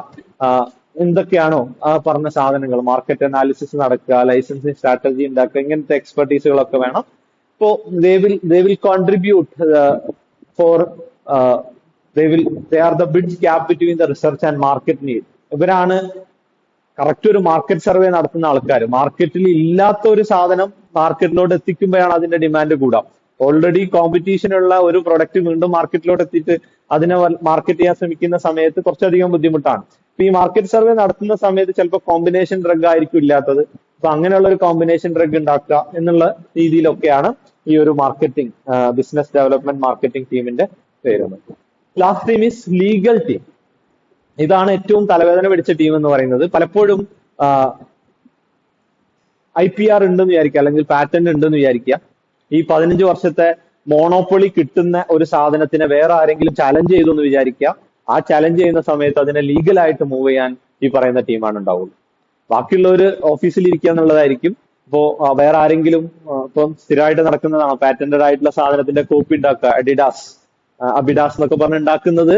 [SPEAKER 1] എന്തൊക്കെയാണോ ആ പറഞ്ഞ സാധനങ്ങൾ, മാർക്കറ്റ് അനാലിസിസ് നടക്കുക, ലൈസൻസിങ് സ്ട്രാറ്റജി ഉണ്ടാക്കുക, ഇങ്ങനത്തെ എക്സ്പെർട്ടീസുകളൊക്കെ വേണം. So they will contribute for they are the bridge gap between the research and market need. ഇവരാണ് കറക്റ്റ് ഒരു മാർക്കറ്റ് സർവേ നടത്തുന്ന ആൾക്കാർ. മാർക്കറ്റിൽ ഇല്ലാത്ത ഒരു സാധനം മാർക്കറ്റിലോട്ട് എത്തിക്കുമ്പോഴാണ് അതിന്റെ ഡിമാൻഡ് കൂടാം. ഓൾറെഡി കോമ്പറ്റീഷൻ ഉള്ള ഒരു പ്രൊഡക്റ്റ് വീണ്ടും മാർക്കറ്റിലോട്ട് എത്തിയിട്ട് അതിനെ മാർക്കറ്റ് ചെയ്യാൻ ശ്രമിക്കുന്ന സമയത്ത് കുറച്ചധികം ബുദ്ധിമുട്ടാണ്. അപ്പൊ ഈ മാർക്കറ്റ് സർവേ നടത്തുന്ന സമയത്ത് ചിലപ്പോൾ കോമ്പിനേഷൻ ഡ്രഗ് ആയിരിക്കും ഇല്ലാത്തത്. അപ്പൊ അങ്ങനെയുള്ള ഒരു കോമ്പിനേഷൻ ഡ്രഗ് ഉണ്ടാക്കുക എന്നുള്ള രീതിയിലൊക്കെയാണ് ഈ ഒരു മാർക്കറ്റിംഗ്, ബിസിനസ് ഡെവലപ്മെന്റ് മാർക്കറ്റിംഗ് ടീമിന്റെ പേരുന്നത്. Last team is legal team. ഇതാണ് ഏറ്റവും തലവേദന പിടിച്ച ടീം എന്ന് പറയുന്നത്. പലപ്പോഴും IPR ഉണ്ടെന്ന് വിചാരിക്കുക, അല്ലെങ്കിൽ പാറ്റന്റ് ഉണ്ടെന്ന് വിചാരിക്കുക. ഈ 15 വർഷത്തെ മോണോപ്പൊളി കിട്ടുന്ന ഒരു സാധനത്തിനെ വേറെ ആരെങ്കിലും ചലഞ്ച് ചെയ്തു എന്ന് വിചാരിക്കുക. ആ ചലഞ്ച് ചെയ്യുന്ന സമയത്ത് അതിനെ ലീഗലായിട്ട് മൂവ് ചെയ്യാൻ ഈ പറയുന്ന ടീമാണ് ഉണ്ടാവുള്ളൂ. ബാക്കിയുള്ളവർ ഓഫീസിൽ ഇരിക്കുക എന്നുള്ളതായിരിക്കും. ഇപ്പോ വേറെ ആരെങ്കിലും ഇപ്പം സ്ഥിരമായിട്ട് നടക്കുന്നതാണ് പാറ്റന്റഡ് ആയിട്ടുള്ള സാധനത്തിന്റെ കോപ്പി ഉണ്ടാക്കുക, അഡിഡാസ്, അബിഡാസ് എന്നൊക്കെ പറഞ്ഞ് ഉണ്ടാക്കുന്നത്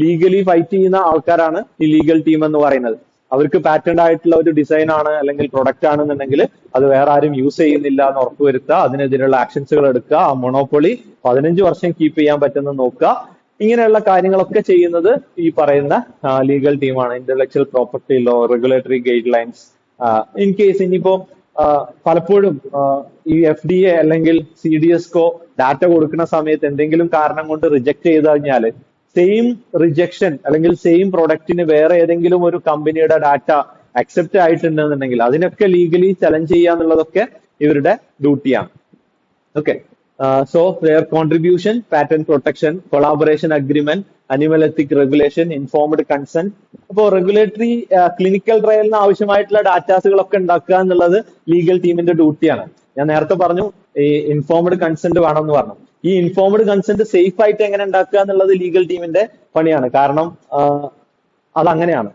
[SPEAKER 1] ലീഗലി ഫൈറ്റ് ചെയ്യുന്ന ആൾക്കാരാണ് ഈ ലീഗൽ ടീം എന്ന് പറയുന്നത്. അവർക്ക് പാറ്റന്റ് ആയിട്ടുള്ള ഒരു ഡിസൈൻ ആണ് അല്ലെങ്കിൽ പ്രൊഡക്റ്റ് ആണെന്നുണ്ടെങ്കിൽ അത് വേറെ ആരും യൂസ് ചെയ്യുന്നില്ല എന്ന് ഉറപ്പുവരുത്തുക, അതിനെതിരെയുള്ള ആക്ഷൻസുകൾ എടുക്കുക, ആ മൊണോപ്പൊളി 15 വർഷം കീപ്പ് ചെയ്യാൻ പറ്റുന്ന നോക്കുക. ഇങ്ങനെയുള്ള കാര്യങ്ങളൊക്കെ ചെയ്യുന്നത് ഈ പറയുന്ന ലീഗൽ ടീമാണ്. Intellectual property law, regulatory guide lines. In case ഇനിയിപ്പോ പലപ്പോഴും ഈ FDA അല്ലെങ്കിൽ CDSCO ഡാറ്റ കൊടുക്കുന്ന സമയത്ത് എന്തെങ്കിലും കാരണം കൊണ്ട് റിജക്ട് ചെയ്ത് കഴിഞ്ഞാൽ സെയിം റിജക്ഷൻ അല്ലെങ്കിൽ സെയിം പ്രൊഡക്റ്റിന് വേറെ ഏതെങ്കിലും ഒരു കമ്പനിയുടെ ഡാറ്റ അക്സെപ്റ്റ് ആയിട്ടുണ്ടെന്നുണ്ടെങ്കിൽ അതിനൊക്കെ ലീഗലി ചലഞ്ച് ചെയ്യുക എന്നുള്ളതൊക്കെ ഇവരുടെ ഡ്യൂട്ടിയാണ്. Okay, so their contribution, patent protection, collaboration agreement, animal ethic regulation, informed consent. അപ്പോൾ റെഗുലേറ്ററി ക്ലിനിക്കൽ ട്രയലിന് ആവശ്യമായിട്ടുള്ള ഡാറ്റാസുകളൊക്കെ ഉണ്ടാക്കുക എന്നുള്ളത് ലീഗൽ ടീമിന്റെ ഡ്യൂട്ടിയാണ്. ഞാൻ നേരത്തെ പറഞ്ഞു ഈ ഇൻഫോംഡ് കൺസെന്റ് വേണമെന്ന് പറഞ്ഞു. ഈ ഇൻഫോംഡ് കൺസെന്റ് സേഫ് ആയിട്ട് എങ്ങനെ ഉണ്ടാക്കുക എന്നുള്ളത് ലീഗൽ ടീമിന്റെ പണിയാണ്. കാരണം അതങ്ങനെയാണ്.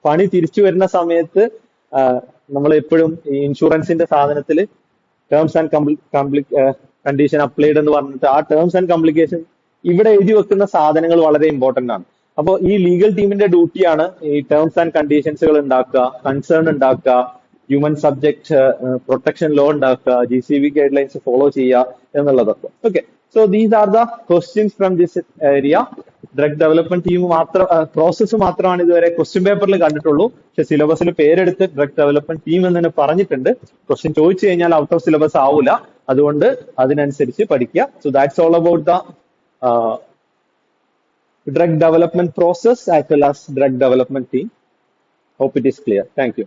[SPEAKER 1] പണി തിരിച്ചു വരുന്ന സമയത്ത് നമ്മൾ എപ്പോഴും ഈ ഇൻഷുറൻസിന്റെ സാധനത്തിൽ ടേംസ് ആൻഡ് കണ്ടീഷൻ അപ്ലൈഡ് എന്ന് പറഞ്ഞിട്ട് ആ ടേംസ് ആൻഡ് കംപ്ലിക്കേഷൻ ഇവിടെ എഴുതി വെക്കുന്ന സാധനങ്ങൾ വളരെ ഇമ്പോർട്ടന്റ് ആണ്. അപ്പോൾ ഈ ലീഗൽ ടീമിന്റെ ഡ്യൂട്ടിയാണ് ഈ ടേംസ് ആൻഡ് കണ്ടീഷൻസുകൾ ഉണ്ടാക്കുക, കൺസേൺ ഉണ്ടാക്കുക, ഹ്യൂമൻ സബ്ജക്ട് പ്രൊട്ടക്ഷൻ ലോ ഉണ്ടാക്കുക, GCB ഗൈഡ് ലൈൻസ് ഫോളോ ചെയ്യുക എന്നുള്ളതൊക്കെ. Okay, so these are the questions from this area. Drug development team മാത്രം പ്രോസസ്സ് മാത്രമാണ് ഇതുവരെ ക്വസ്റ്റ്യൻ പേപ്പറിൽ കണ്ടിട്ടുള്ളൂ. പക്ഷെ സിലബസിൽ പേരെടുത്ത് ഡ്രഗ് ഡെവലപ്മെന്റ് ടീം എന്ന് തന്നെ പറഞ്ഞിട്ടുണ്ട്. ക്വസ്റ്റ്യൻ ചോദിച്ചു കഴിഞ്ഞാൽ ഔട്ട് ഓഫ് സിലബസ് ആവൂല, അതുകൊണ്ട് അതിനനുസരിച്ച് പഠിക്കുക. So that's all about the drug development process as well as drug development team. Hope it is clear. Thank you.